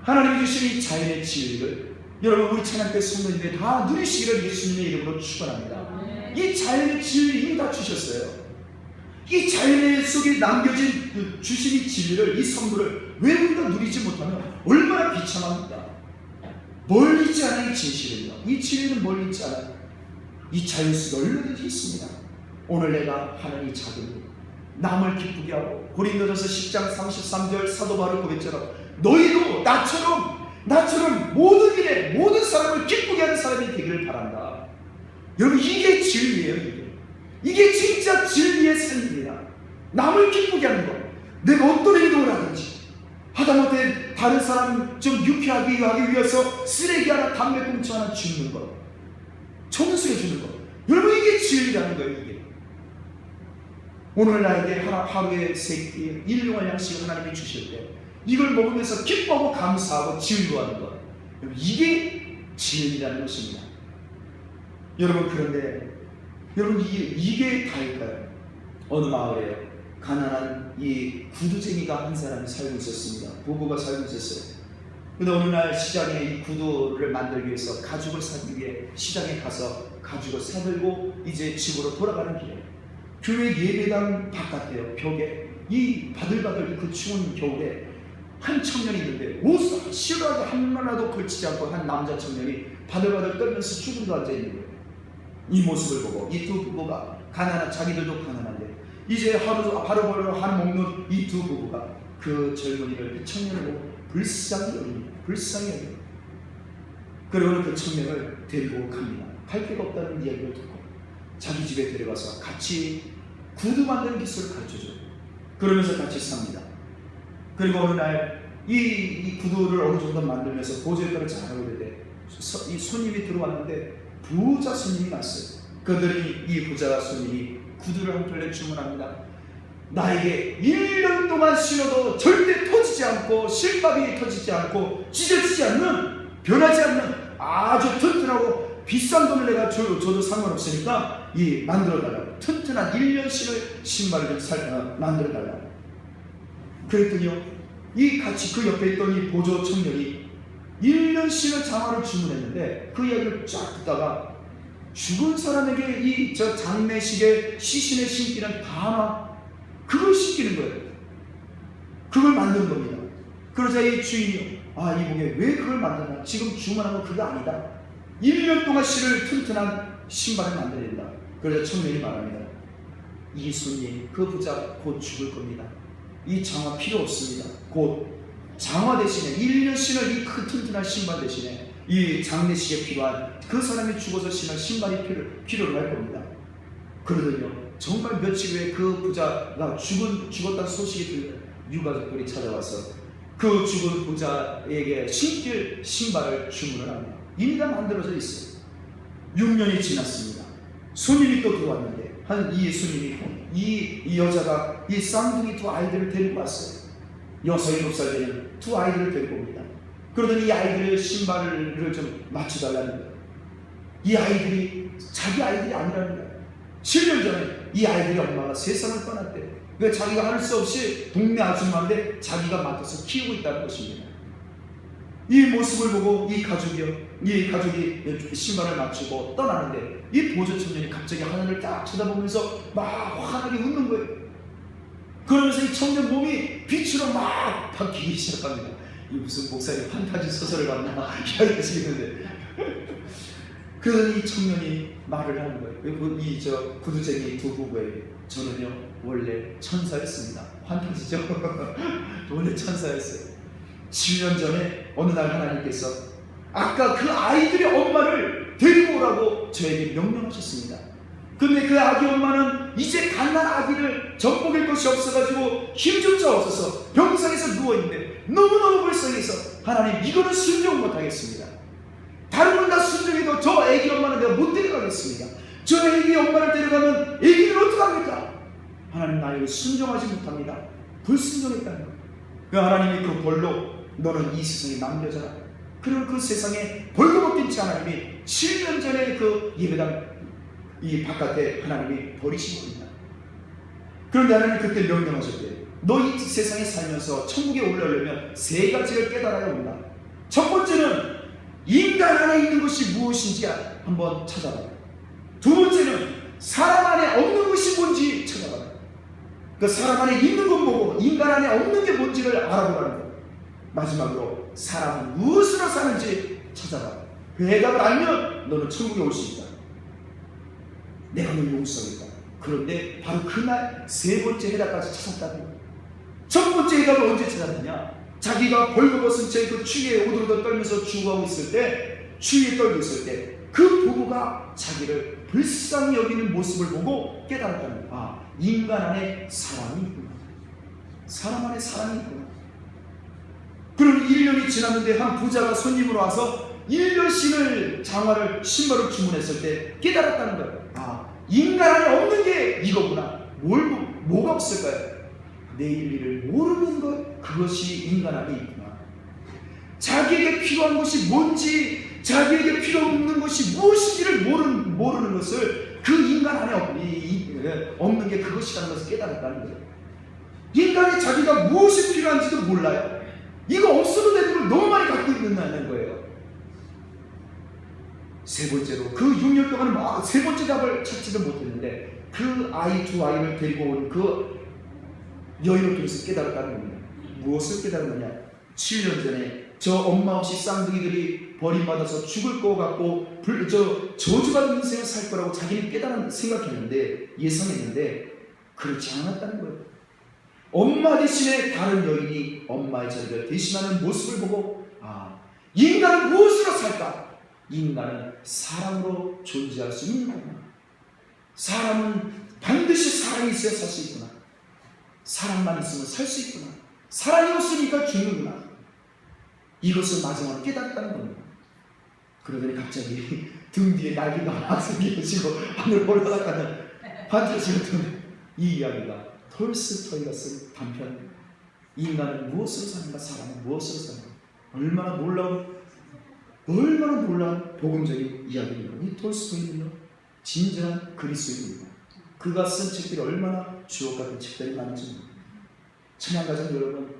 하나님이 주신 이 자연의 진리를 여러분, 우리 찬양대 성도님들이 다 누리시기를 예수님의 이름으로 축원합니다. 이 자연의 진리 이미 다 주셨어요. 이 자연 속에 남겨진 주신 이 진리를, 이 선물을 왜 우리가 누리지 못하면 얼마나 비참합니다. 멀리 있지 않아요. 이 진실은요. 이 진리는 멀리 있지 않아요. 이 자연 속에 얼마든지 있습니다. 오늘 내가 하는 이 작은 일, 남을 기쁘게 하고, 고린도전서 10장 33절 사도 바울 고백처럼 너희도 나처럼 모든 일에 모든 사람을 기쁘게 하는 사람이 되기를 바란다. 여러분, 이게 진리예요. 이게 진짜 진리의 삶입니다. 남을 기쁘게 하는 것. 내가 어떤 행동을 하든지 하다못해 다른 사람 좀 유쾌하게 하기 위해서 쓰레기 하나, 담배 꽁초 하나 줍는 것, 청소해 주는 것. 여러분, 이게 진리라는 거예요. 이게 오늘 나에게 하루에 세 끼 일용할 양식을 하나님이 주실 때 이걸 먹으면서 기뻐하고 감사하고 즐거워하는 것, 이게 진리라는 것입니다. 여러분, 그런데 여러분, 이게 다일까요? 어느 마을에 가난한 이 구두쟁이가 한 사람이 살고 있었습니다. 부부가 살고 있었어요. 근데 어느 날 시장에 이 구두를 만들기 위해서 가죽을 사기 위해 시장에 가서 가죽을 사들고 이제 집으로 돌아가는 길에 교회 예배당 바깥에요, 벽에 이 바들바들 그 추운 겨울에 한 청년이 있는데 옷 실하게 하나도 걸치지 않고 한 남자 청년이 바들바들 떨면서 죽음도 앉아 있는 거예요. 이 모습을 보고 이 두 부부가 자기들도 가난한데 이제 하루벌로 한 먹는 이 두 부부가 그 젊은이를, 그 청년을 보고 불쌍히 여깁니다. 그리고는 그 청년을 데리고 갑니다. 갈 데가 없다는 이야기를 듣고 자기 집에 데려가서 같이 구두 만드는 기술을 가르쳐줘요. 그러면서 같이 삽니다. 그리고 어느 날 이 구두를 어느 정도 만들면서 보조효과를 잘하고 있는데 이 손님이 들어왔는데 부자 손님이 왔어요. 그들이 이 부자 손님이 구두를 한 켤레 주문합니다. 나에게 1년 동안 신어도 절대 터지지 않고 실밥이 터지지 않고 찢어지지 않는, 변하지 않는 아주 튼튼하고 비싼 돈을 내가 줘도 상관없으니까 만들어달라고, 튼튼한 1년 신을 신발을 만들어달라고. 그랬더니요, 이 같이 그 옆에 있던 이 보조 청년이 1년 쉬는 장화를 주문했는데 그 이야기를 쫙 듣다가 죽은 사람에게 이 저 장례식에 시신에 신기는 단화, 그걸 신기는 거예요. 그걸 만드는 겁니다. 그러자 이 주인이 이복에 왜 그걸 만드나? 지금 주문한 건 그거 아니다. 1년 동안 신을 튼튼한 신발을 만들어야 된다. 그러자 청년이 말합니다. 이 손님, 그 부자 곧 죽을 겁니다. 이 장화 필요 없습니다. 곧 장화 대신에 1년 신을 이 큰 튼튼한 신발 대신에 이 장례식에 필요한 그 사람이 죽어서 신을 신발이 필요로 할 겁니다. 그러더니요, 정말 며칠 후에 그 부자가 죽었다는 소식이 들려 유가족들이 찾아와서 그 죽은 부자에게 신길 신발을 주문을 합니다. 이미 다 만들어져 있어요. 6년이 지났습니다. 손님이 또 들어왔는데 이 손님이 이 여자가 이 쌍둥이 두 아이들을 데리고 왔어요. 6, 7살 되는 두 아이들을 데리고 옵니다. 그러더니 이 아이들의 신발을 좀 맞춰달라는 거예요. 이 아이들이 자기 아이들이 아니라는 거예요. 7년 전에 이 아이들의 엄마가 세상을 떠났대요. 그러니까 자기가 할 수 없이 동네 아줌마인데 자기가 맡아서 키우고 있다는 것입니다. 이 모습을 보고 이 가족이 신발을 맞추고 떠나는데 이 보조 청년이 갑자기 하늘을 딱 쳐다보면서 막 환하게 웃는 거예요. 그러면서 이 청년 몸이 빛으로 막 바뀌기 시작합니다. 이 무슨 목사님 판타지 소설을 봤나 이야기하시겠는데 그러더니 이 청년이 말을 하는 거예요. 이 구두쟁이 두 부부에게 저는요 원래 천사였습니다. 판타지죠. 원래 천사였어요. 7년 전에 어느 날 하나님께서 아까 그 아이들의 엄마를 데리고 오라고 저에게 명령하셨습니다. 근데 그 아기 엄마는 이제 갓난 아기를 젖먹일 것이 없어가지고 힘조차 없어서 병상에서 누워있는데 너무너무 불쌍해서 하나님 이거는 순종 못하겠습니다. 다른 건 다 순종해도 저 아기 엄마는 내가 못 데려가겠습니다. 저 아기 엄마를 데려가면 아기를 어떡합니까? 하나님 나 이거 순종하지 못합니다. 불순종했다는 거예요. 그 하나님이 그 벌로 너는 이 세상에 남겨져라. 그리고 그 세상에 벌거벗긴 채 하나님이 7년 전에 그 예배당 이 바깥에 하나님이 버리신 겁니다. 그런데 하나님이 그때 명령하셨대요. 너 이 세상에 살면서 천국에 올라오려면 세 가지를 깨달아야 온다. 첫 번째는 인간 안에 있는 것이 무엇인지 한번 찾아봐라. 두 번째는 사람 안에 없는 것이 뭔지 찾아봐라. 그 사람 안에 있는 건 뭐고 인간 안에 없는 게 뭔지를 알아보라는 거예요. 마지막으로 사람은 무엇으로 사는지 찾아봐라. 그 해답을 알면 너는 천국에 올 수 있다. 내가 널 용서하겠다. 그런데 바로 그날 세 번째 해답까지 찾았다는 거예요. 첫 번째 해답을 언제 찾았느냐? 자기가 벌거벗은 채 그 추위에 오들오들 떨면서 죽어가고 있을 때, 추위에 떨고 있을 때 그 부부가 자기를 불쌍히 여기는 모습을 보고 깨달았다는 거예요. 인간 안에 사람이 있구나. 사람 안에 사람이 있구나. 그럼 1년이 지났는데 한 부자가 손님으로 와서 1년 신발을 주문했을 때 깨달았다는 거예요. 인간 안에 없는 게 이거구나. 뭐가 없을까요? 내일 일을 모르는 것, 그것이 인간 안에 있구나. 자기에게 필요한 것이 뭔지, 자기에게 필요 없는 것이 무엇인지를 모르는 것을 그 인간 안에 없는 게 그것이라는 것을 깨달았다는 거예요. 인간이 자기가 무엇이 필요한지도 몰라요. 이거 없어도 되는 걸 너무 많이 갖고 있는 거예요. 세 번째로 그 6년 동안 세 번째 답을 찾지도 못했는데 그 두 아이를 데리고 온 그 여인을 통해서 깨달았다는 겁니다. 무엇을 깨달았느냐? 7년 전에 저 엄마 없이 쌍둥이들이 버림받아서 죽을 것 같고 저주받은 인생을 살 거라고 자기는 생각했는데, 예상했는데 그렇지 않았다는 거예요. 엄마 대신에 다른 여인이 엄마의 자리를 대신하는 모습을 보고 인간은 무엇으로 살까? 인간은 사랑으로 존재할 수 있는 거구나. 사람은 반드시 사랑이 있어야 살 수 있구나. 사랑만 있으면 살 수 있구나. 사랑이 없으니까 죽는구나. 이것을 마지막으로 깨닫다는 겁니다. 그러더니 갑자기 등 뒤에 날개가 막 생기시고 하늘 올라가는 판타지 같은 이 이야기가 톨스토이가 쓴 단편 인간은 무엇으로 사는가, 사람은 무엇으로 사는가. 얼마나 놀라운 복음적인 이야기입니다. 이 톨스토이는요 진정한 그리스도인입니다. 그가 쓴 책들이 얼마나 주옥 같은 책들이 많은지. 찬양가장 여러분,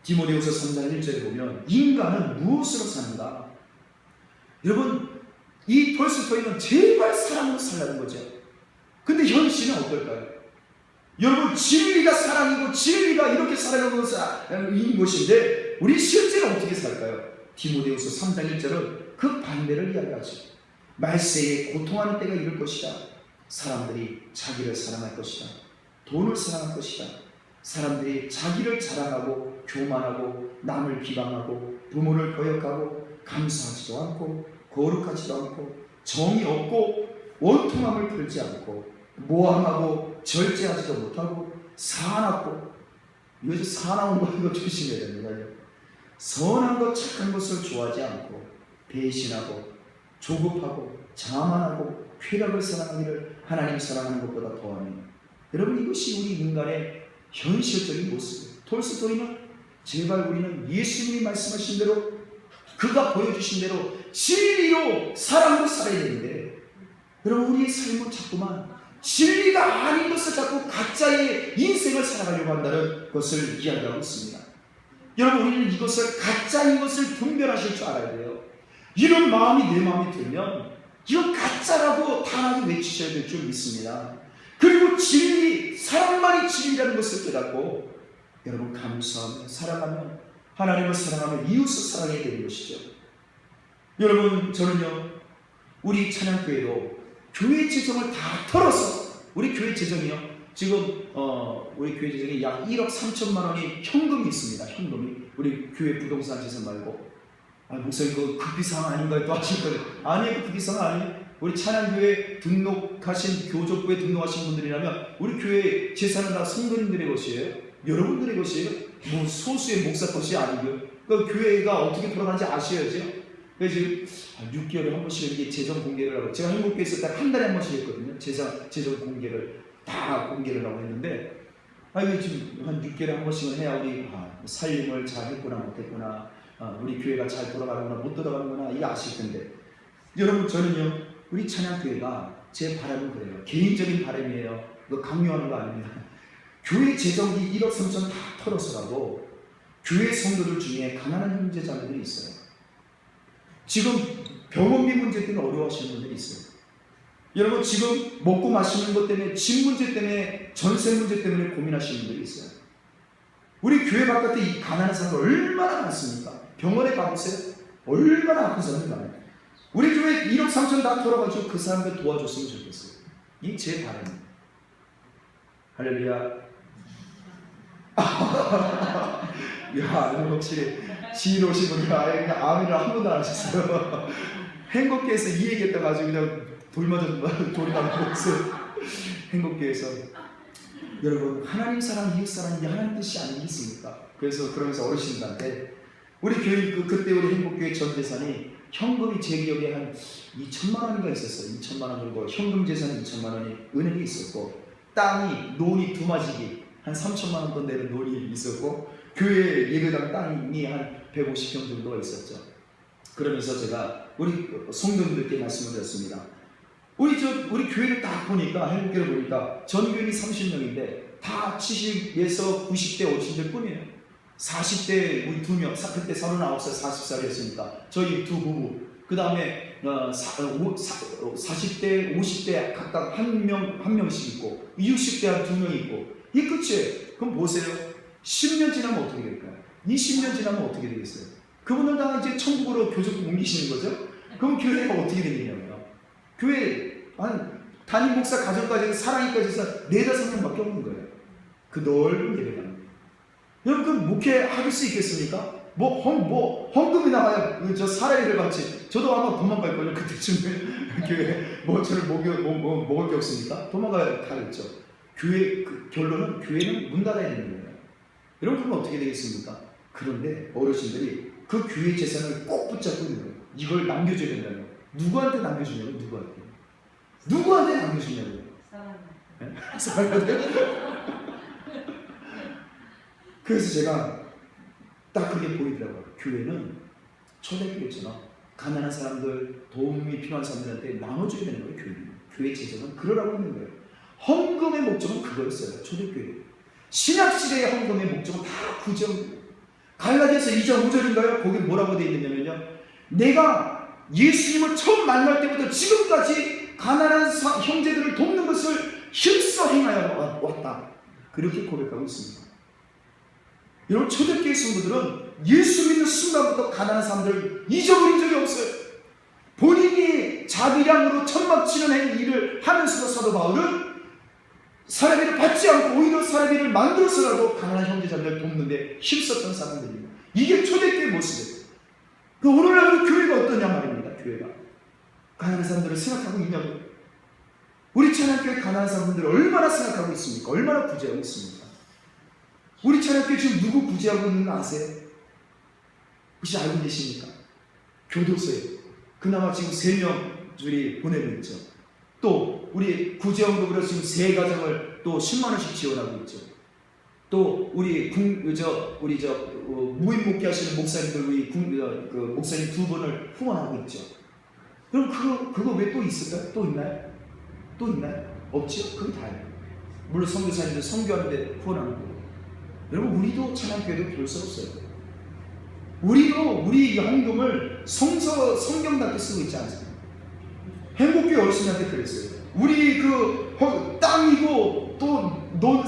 디모데후서 3장 1절에 보면 인간은 무엇으로 사는가? 여러분, 이 톨스토이는 제발 사랑으로 살라는 거죠. 근데 현실은 어떨까요? 여러분, 진리가 사랑이고 진리가 이렇게 살아가는 것인데 우리 실제로 어떻게 살까요? 디모데후서 3장 1절은 그 반대를 이야기하죠. 말세에 고통하는 때가 이를 것이다. 사람들이 자기를 사랑할 것이다. 돈을 사랑할 것이다. 사람들이 자기를 자랑하고 교만하고 남을 비방하고 부모를 거역하고 감사하지도 않고 거룩하지도 않고 정이 없고 원통함을 풀지 않고 모함하고 절제하지도 못하고 사납고, 이것이 사나운 거 이거 조심해야 됩니다. 선한 것 착한 것을 좋아하지 않고 배신하고 조급하고 자만하고 쾌락을 사랑하기를 하나님 사랑하는 것보다 더하니. 여러분, 이것이 우리 인간의 현실적인 모습이에요. 톨스토이는 제발 우리는 예수님이 말씀하신 대로, 그가 보여주신 대로 진리로 사랑으로 살아야 되는데, 여러분, 우리의 삶은 자꾸만 진리가 아닌 것을 자꾸 가짜의 인생을 살아가려고 한다는 것을 이야기하고 있습니다. 여러분, 우리는 이것을 가짜인 것을 분별하실 줄 알아야 돼요. 이런 마음이 내 마음에 들면 이건 가짜라고 단호하게 외치셔야 될 줄 믿습니다. 그리고 진리, 사랑만이 진리라는 것을 깨닫고 여러분 감사하며 사랑하며 하나님을 사랑하며 이웃을 사랑해야 되는 것이죠. 여러분, 저는요, 우리 찬양교회도 교회 재정을 다 털어서, 우리 교회 재정이요, 지금 우리 교회 재정에 약 1억 3천만 원이 현금이 있습니다. 현금이. 우리 교회 부동산 재산 말고. 목사님 그 급비상 아닌가요? 또 하실 거예요. 아니에요, 급비상 아니에요. 우리 찬양교회 등록하신, 교족부에 등록하신 분들이라면 우리 교회 재산은 다 성도님들의 것이에요. 여러분들의 것이에요. 뭐 소수의 목사 것이 아니고요. 그 교회가 어떻게 돌아가는지 아셔야죠. 그래서 지금 6개월에 한 번씩 이렇게 재정 공개를 하고, 제가 한국교회 있을 때 한 달에 한 번씩 했거든요. 재정 공개를 다 공개를 하고 했는데, 이거 지금 한 6개월에 한 번씩은 해야 우리 살림을 잘 했구나 못했구나, 우리 교회가 잘 돌아가는구나 못 돌아가는구나, 이거 아실 텐데. 여러분, 저는요, 우리 찬양교회가, 제 바람은 그래요. 개인적인 바람이에요. 이거 강요하는 거 아닙니다. 교회 재정이 1억 3천 다 털어서라도 교회 성도들 중에 가난한 형제자매들이 있어요. 지금 병원비 문제 때문에 어려워하시는 분들이 있어요. 여러분, 지금 먹고 마시는 것 때문에, 집 문제 때문에, 전세 문제 때문에 고민하시는 분들이 있어요. 우리 교회 바깥에 이 가난한 사람들 얼마나 많습니까? 병원에 가보세요. 얼마나 아픈 사람이 많아요. 우리 교회 1억 3천 다 털어가지고 그 사람들 도와줬으면 좋겠어요. 이게 제 바람입니다. 할렐루야. 야, 오늘 확실히 지인 오신 분이 그냥 아멘을 한 번도 안 하셨어요. 행복교에서 이 얘기했다가 아주 그냥 돌이 나는 것을. 행복교에서 여러분, 하나님 사랑, 이웃 사랑, 이게 하나님 뜻이 아니겠습니까? 그래서 그러면서 어르신들한테, 우리 교회 그때 우리 행복교회 전 재산이 현금이 제 기억에 한 2천만 원인가 있었어요. 2천만 원 정도 현금 재산이 2천만 원이 은행에 있었고, 땅이 논이 두마지기 한 3천만 원 돈 내는 논이 있었고, 교회 예배당 땅이 한 150평 정도가 있었죠. 그러면서 제가 우리 성도님들께 말씀을 드렸습니다. 우리 교회를 딱 보니까, 행복교회를 보니까 전교인이 30명인데 다 70에서 90대 오신들 뿐이에요. 40대 우리 2명, 그때 39살 40살이었으니까 저희 두 부부, 그 다음에 40대 50대 각각 한 명씩 있고, 60대 한 2명 있고, 이게 끝이에요. 그럼 보세요. 10년 지나면 어떻게 될까요? 20년 지나면 어떻게 되겠어요? 그분들 다 이제 천국으로 교적으로 옮기시는 거죠? 그럼 교회가 어떻게 되겠냐고요? 교회, 담임 목사 가정까지 사랑이까지 해서 4-5명밖에 없는 거예요. 그 넓은 예배당. 여러분, 그 목회할 수 있겠습니까? 헌금이 나와야 저 사례를 받지. 저도 아마 도망갈걸요. 그때쯤에 교회, 저를 먹을 게 없으니까 도망가겠죠. 교회, 결론은 교회는 문 닫아야 되는 거예요. 여러분, 그러면 어떻게 되겠습니까? 그런데 어르신들이 그 교회 재산을 꼭 붙잡고 있는 거예요. 이걸 남겨줘야 된다는 거예요. 누구한테 남겨주냐고, 누구한테 남겨주냐고. 사랑한테? 그래서 제가 딱 그게 보이더라고요. 교회는 초대교회처럼 가난한 사람들, 도움이 필요한 사람들한테 나눠줘야 되는 거예요. 교회 재정은 그러라고 있는 거예요. 헌금의 목적은 그거였어요. 초대교회. 신약시대의 헌금의 목적은 다 구제입니다. 갈라디아서 2장 5절인가요? 거기 뭐라고 되어 있느냐면요, 내가 예수님을 처음 만날 때부터 지금까지 가난한 형제들을 돕는 것을 힘써 행하여 왔다, 그렇게 고백하고 있습니다. 여러분, 초대교회 성도들은 예수 믿는 순간부터 가난한 사람들을 잊어버린 적이 없어요. 본인이 자비량으로 천막치는 일을 하면서도 사도 바울은 사람의 일을 받지 않고 오히려 사람의 일을 만들어서라도 가난한 형제자매를 돕는데 힘썼던 사람들입니다. 이게 초대교회 모습이에요. 오늘날 교회가 어떠냐 말입니다. 교회가 가난한 사람들을 생각하고 있냐고요. 우리 찬양교회 가난한 사람들을 얼마나 생각하고 있습니까? 얼마나 구제하고 있습니까? 우리 찬양교회 지금 누구 구제하고 있는 거 아세요? 혹시 알고 계십니까? 교도소에 그나마 지금 3명들이 보내고 있죠. 또 우리 구제원급으로 지금 3가정을 또 10만 원씩 지원하고 있죠. 또 우리 무임 목회 하시는 목사님들, 우리 목사님 2분을 후원하고 있죠. 그럼 그거 왜 또 있을까요? 또 있나요? 또 있나요? 없죠? 그게 다예요. 물론 선교사님들 선교하는데 후원하는 거고. 여러분, 우리도 찬양교회도 별 수 없어요. 우리도 우리 헌금을 성경답게 쓰고 있지 않습니까? 행복교회 어르신한테 그랬어요. 우리 땅이고 또 논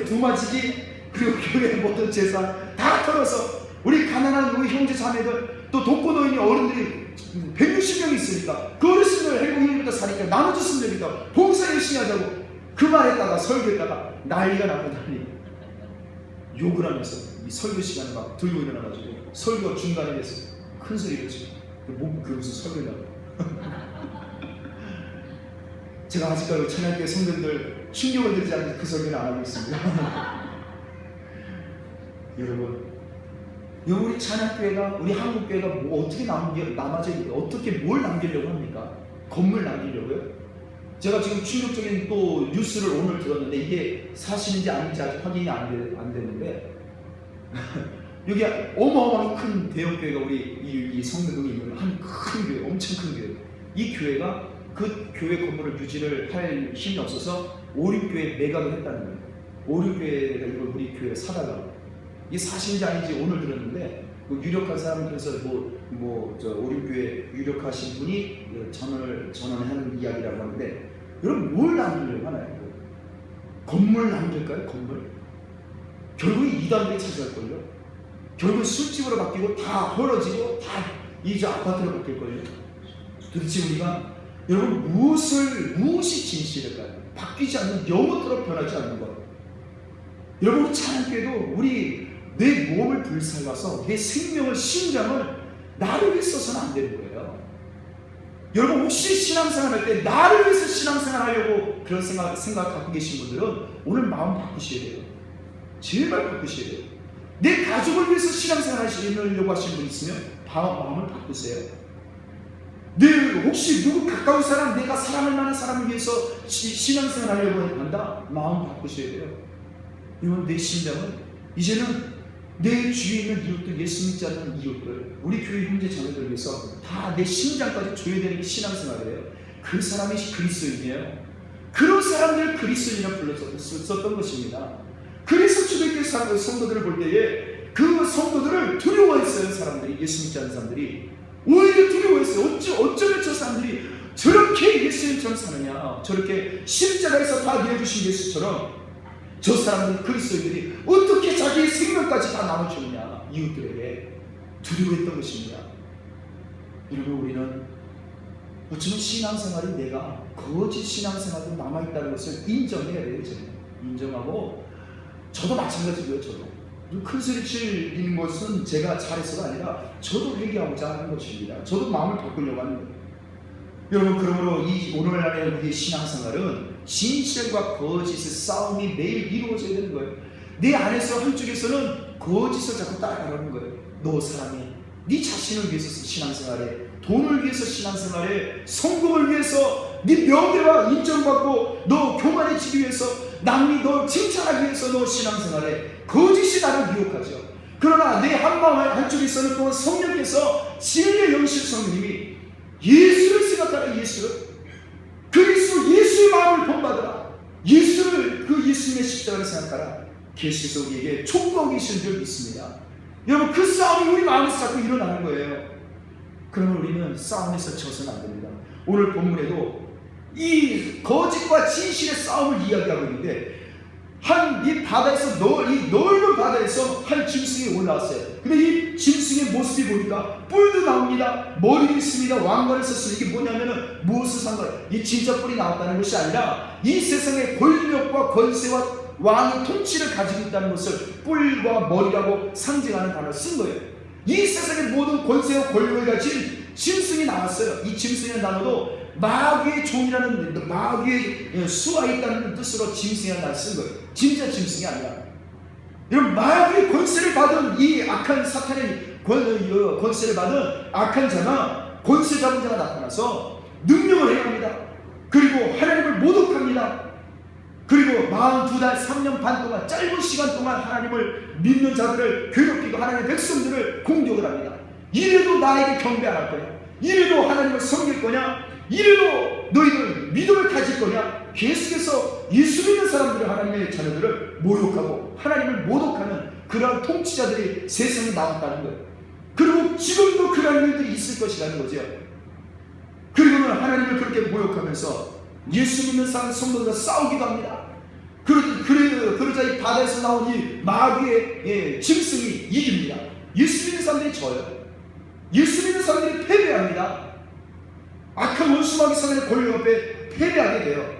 두마지기 그리고 교회 모든 재산 다 털어서 우리 가난한 우리 형제 자매들, 또 독거노인이 어른들이 160명이 있으니까 그 어르신들 행복일부터 사니까 나눠줬으면 되겠다, 봉사 열심히 하자고 그 말했다가 설교했다가 난리가 나고 욕을 하면서 이 설교 시간에 막 들고 일어나가지고 설교가 중단이 됐어요. 큰 소리로 지금 그 무슨 설교냐고. 제가 아직까지 찬양교회 성도들 충격을 드리지 않는 그 설교는 안 하고 있습니다. 여러분, 우리 찬양교회가, 우리 한국교회가 어떻게 어떻게 뭘 남기려고 합니까? 건물 남기려고요? 제가 지금 충격적인 또 뉴스를 오늘 들었는데 이게 사실인지 아닌지 아직 확인이 안 됐는데 여기 어마어마하게 큰 대형교회가 우리 이 성내동에 있는 한 큰 교회, 엄청 큰 교회. 이 교회가 그 교회 건물을 유지를 할 힘이 없어서 오륙교회 매각을 했다는 거예요. 오륙교회가 이걸 우리 교회에 사달라고. 이게 사실인지 아닌지 오늘 들었는데 그 유력한 사람들에서 오륙교회 유력하신 분이 전원하는 이야기라고 하는데, 여러분 뭘 남기려고 하나요? 건물 남길까요? 건물? 결국에 이단들이 차지할걸요? 결국 술집으로 바뀌고 다 헐어지고 다 이제 아파트로 바뀔걸요? 도대체 우리가 여러분 무엇이 진실일까요? 바뀌지 않는, 영원토록 변하지 않는 것. 여러분, 찬양교회도 우리 내 몸을 불살라서 내 생명을, 심장을 나를 위해 써서는 안 되는 거예요. 여러분, 혹시 신앙생활 할 때 나를 위해서 신앙생활 하려고 그런 생각 갖고 계신 분들은 오늘 마음 바꾸셔야 돼요. 제발 바꾸셔야 돼요. 내 가족을 위해서 신앙생활 하시려고 하시는 분 있으면 마음을 바꾸세요. 혹시 누구 가까운 사람, 내가 사랑할 만한 사람을 위해서 신앙생활 하려고 한다? 마음 바꾸셔야 돼요. 이건 내 심장은 이제는 내 주위에 있는 이웃들, 예수 믿지 않는 이웃들, 우리 교회 형제 자매들을 위해서 다 내 심장까지 줘야 되는 게 신앙생활이에요. 그 사람이 그리스도인이에요. 그런 사람들을 그리스도인이라고 불렀었던 것입니다. 그래서 초대교회 성도들을 볼 때에 그 성도들을 두려워했어요. 사람들이, 예수 믿지 않는 사람들이 오히려 두려워했어요. 어쩌면 저 사람들이 저렇게 예수님처럼 사느냐, 저렇게 십자가에서 다 내어주신 예수처럼 저 사람들, 그리스도인들이 어떻게 자기의 생명까지 다 나눠주느냐, 이웃들에게 두려워했던 것입니다. 여러분, 우리는 어쩌면 신앙생활이 내가 거짓 신앙생활도 남아있다는 것을 인정해야 돼요. 인정하고, 저도 마찬가지고요. 저도 큰 소리 치는 것은 제가 잘해서가 아니라 저도 회개하고자 하는 것입니다. 저도 마음을 바꾸려고 하는 거예요. 여러분, 그러므로 오늘날의 우리의 신앙생활은 진실과 거짓의 싸움이 매일 이루어져야 되는 거예요. 내 안에서 한쪽에서는 거짓을 자꾸 따라가는 거예요. 너 사람이 네 자신을 위해서 신앙생활해, 돈을 위해서 신앙생활해, 성공을 위해서, 네 명예와 인정받고 너 교만해지기 위해서, 남이 너 칭찬하기 위해서 너 신앙생활해. 거짓이 나를 유혹하죠. 그러나 내 한마음 한쪽에서는 또한 성령께서, 진리의 영실 성령님이 예수를 생각하라. 예수를, 그리스도 예수의 마음을 본받으라. 예수를, 그 예수님의 십자가를 생각하라. 계속해서 우리에게 촉구하고 계시는 줄 믿습니다. 여러분, 그 싸움이 우리 마음에서 자꾸 일어나는 거예요. 그러면 우리는 싸움에서 져서는 안 됩니다. 오늘 본문에도 이 거짓과 진실의 싸움을 이야기하고 있는데, 이 바다에서 이 넓은 바다에서 한 짐승이 올라왔어요. 근데 이 짐승의 모습이 보니까 뿔도 나옵니다. 머리도 있습니다. 왕관을 썼어요. 이게 뭐냐면은 무엇을 상관? 이 진짜 뿔이 나왔다는 것이 아니라 이 세상의 권력과 권세와 왕의 통치를 가지고 있다는 것을 뿔과 머리라고 상징하는 단어를 쓴 거예요. 이 세상의 모든 권세와 권력을 가진 짐승이 나왔어요. 이 짐승이라는 단어도 마귀의 종이라는, 마귀의 수가 있다는 뜻으로 짐승이라는 단어를 쓴 거예요. 진짜 짐승이 아니라. 이런 마귀의 권세를 받은 이 악한 사탄의 권세를 받은 악한 자나 권세 잡은 자가 나타나서 능력을 행합니다. 그리고 하나님을 모독합니다. 그리고 42달 3년 반 동안, 짧은 시간 동안 하나님을 믿는 자들을 괴롭히고 하나님의 백성들을 공격을 합니다. 이래도 나에게 경배 안 할 거냐? 이래도 하나님을 섬길 거냐? 이래도 너희들 믿음을 가질 거냐? 계속해서 예수 믿는 사람들을, 하나님의 자녀들을 모욕하고 하나님을 모독하는 그러한 통치자들이 세상에 나왔다는 거예요. 그리고 지금도 그러한 일들이 있을 것이라는 거죠. 그리고는 하나님을 그렇게 모욕하면서 예수 믿는 사람 성도들과 싸우기도 합니다. 그러자 이 바다에서 나온 이 마귀의 짐승이 이깁니다. 예수 믿는 사람들이 져요. 예수 믿는 사람들이 패배합니다. 악한 원수 마귀 사단의 권력 앞에 패배하게 돼요.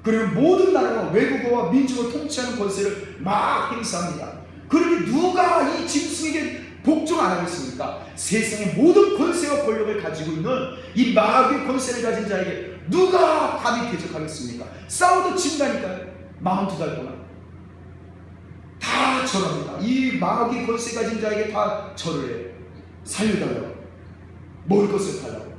그리고 모든 나라와 외국어와 민족을 통치하는 권세를 막 행사합니다. 그러니 누가 이 짐승에게 복종 안 하겠습니까? 세상의 모든 권세와 권력을 가지고 있는 이 마귀의 권세를 가진 자에게 누가 감히 대적하겠습니까? 싸워도 진다니까요. 42달 동안 다 절합니다. 이 마귀 권세 가진 자에게 다 절을 해요. 살려달라고, 먹을 것을 달라고.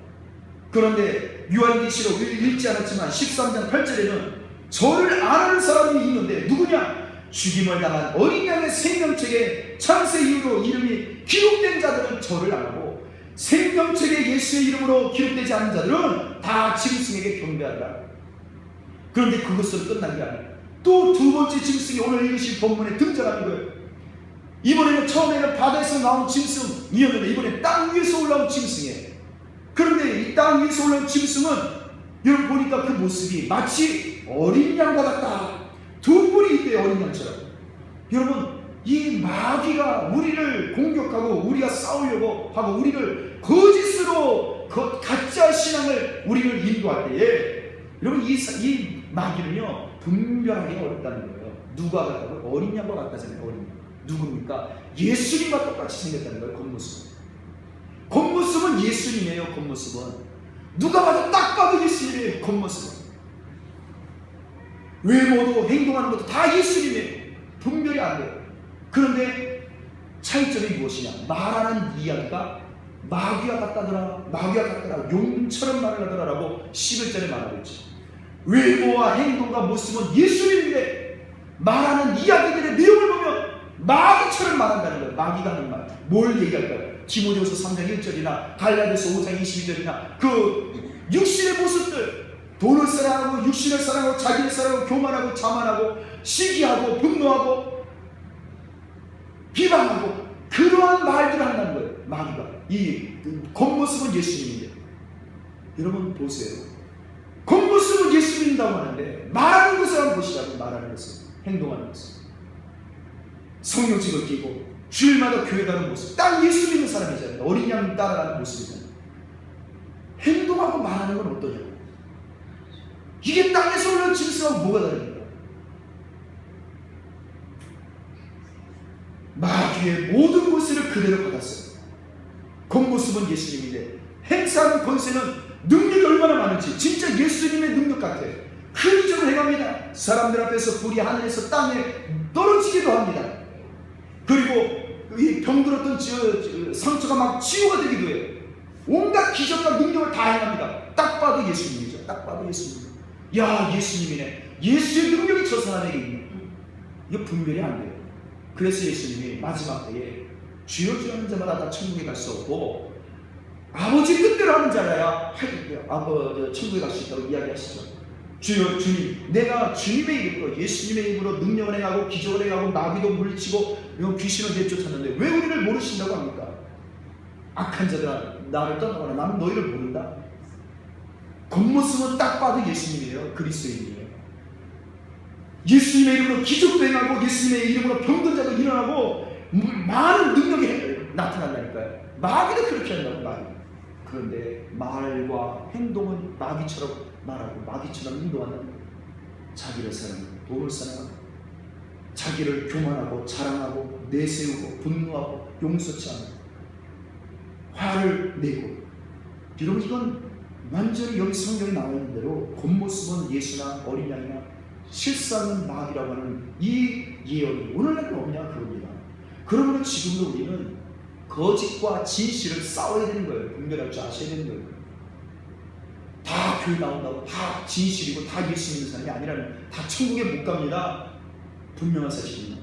그런데 요한계시록 읽지 않았지만 13장 8절에는 절을 안 하는 사람이 있는데 누구냐? 죽임을 당한 어린 양의 생명책에 창세 이후로 이름이 기록된 자들은 절을 안 하고, 생명책에 예수의 이름으로 기록되지 않은 자들은 다 짐승에게 경배한다. 그런데 그것으로 끝난 게 아니에요. 또 두 번째 짐승이 오늘 읽으신 본문에 등장하는 거예요. 이번에는 처음에는 바다에서 나온 짐승이었는데 이번에 땅 위에서 올라온 짐승이에요. 그런데 이 땅 위에서 올라온 짐승은 여러분 보니까 그 모습이 마치 어린 양과 같다. 두 뿔이 있대요. 어린 양처럼. 여러분, 이 마귀가 우리를 공격하고 우리가 싸우려고 하고 우리를 거짓으로 가짜 신앙을 우리를 인도할 때에, 여러분 이 마귀는요 분별하기 어렵다는 거예요. 누가 같다고? 어린 양과 같다잖아요. 어린 양. 누굽니까? 예수님과 똑같이 생겼다는 거예요. 겉모습은 예수님이에요. 겉모습은 누가 봐도 딱 봐도 예수님이에요. 겉모습은 외모도 행동하는 것도 다 예수님이에요. 분별이 안 돼요. 그런데 차이점이 무엇이냐? 말하는 이야기가 마귀와 같다더라, 용처럼 말을 하더라라고 11절에 말하고 있죠. 외모와 행동과 모습은 예수님인데 말하는 이야기들의 내용을 보면 마귀처럼 말한다는 거예요. 마귀가 하는 말, 뭘 얘기할까요? 디모데후서 3장 1절이나 갈라디아서 5장 22절이나 그 육신의 모습들, 돈을 사랑하고 육신을 사랑하고 자기를 사랑하고 교만하고 자만하고 시기하고 분노하고 비방하고 그러한 말들을 한다는 거예요. 마귀가. 이 겉모습은 예수님인데, 여러분 보세요. 겉모습은 예수님이라고 하는데 말하는 것을 한번 보시라고. 말하는 것을, 행동하는 것을, 성령직을 끼고 주일마다 교회 가는 모습, 딱 예수 믿는 사람이잖아요. 어린 양 따라가는 모습이잖아요. 행동하고 말하는 건 어떠냐고. 이게 땅에서 올라온 짐승하고 뭐가 다릅니까? 마귀의 모든 권세를 그대로 받았어요. 겉모습은 예수님인데 행사하는 권세는 능력이 얼마나 많은지 진짜 예수님의 능력 같아요. 큰 이적을 행합니다. 사람들 앞에서 불이 하늘에서 땅에 떨어지기도 합니다. 그리고 이 병들었던 상처가 막 치유가 되기도 해요. 온갖 기적과 능력을 다 행합니다. 딱 봐도 예수님이죠. 딱 봐도 예수님. 야, 예수님이네. 예수의 능력이 저 사람에게 있네. 이거 분별이 안 돼요. 그래서 예수님이 마지막 때에 주여 주여 하는 자마다 다 천국에 갈 수 없고 아버지 뜻대로 하는 자라야 천국에 갈 수 있다고 이야기하시죠. 주여 주님, 내가 주님의 이름으로, 예수님의 이름으로 능력을 행하고 기적을 행하고 마귀도 물리치고 귀신을 내쫓았는데 왜 우리를 모르신다고 합니까? 악한 자들아 나를 떠나거나 나는 너희를 모른다. 겉모습은 딱 봐도 예수님이에요. 그리스도인이에요. 예수님의 이름으로 기적도 행하고 예수님의 이름으로 병든 자도 일어나고 많은 능력이 나타난다니까요. 마귀도 그렇게 한다고. 마귀. 그런데 말과 행동은 마귀처럼 말하고 마귀처럼 인도한다는 거예요. 자기를 사랑하고 돈을 사랑하고 자기를 교만하고 자랑하고 내세우고 분노하고 용서치 않고 화를 내고. 여러분 이건 완전히 여기 성경에 나와 있는 대로 겉모습은 예수나 어린 양이나 실상은 마귀라고 하는 이 예언이 오늘날은 없냐 그럽니다. 그러므로 지금도 우리는 거짓과 진실을 싸워야 되는 거예요. 분별할 줄 아셔야 되는 거예요. 다 교회 나온다고 다 진실이고 다 예수 믿는 사람이 아니라는, 다 천국에 못 갑니다. 분명한 사실입니다.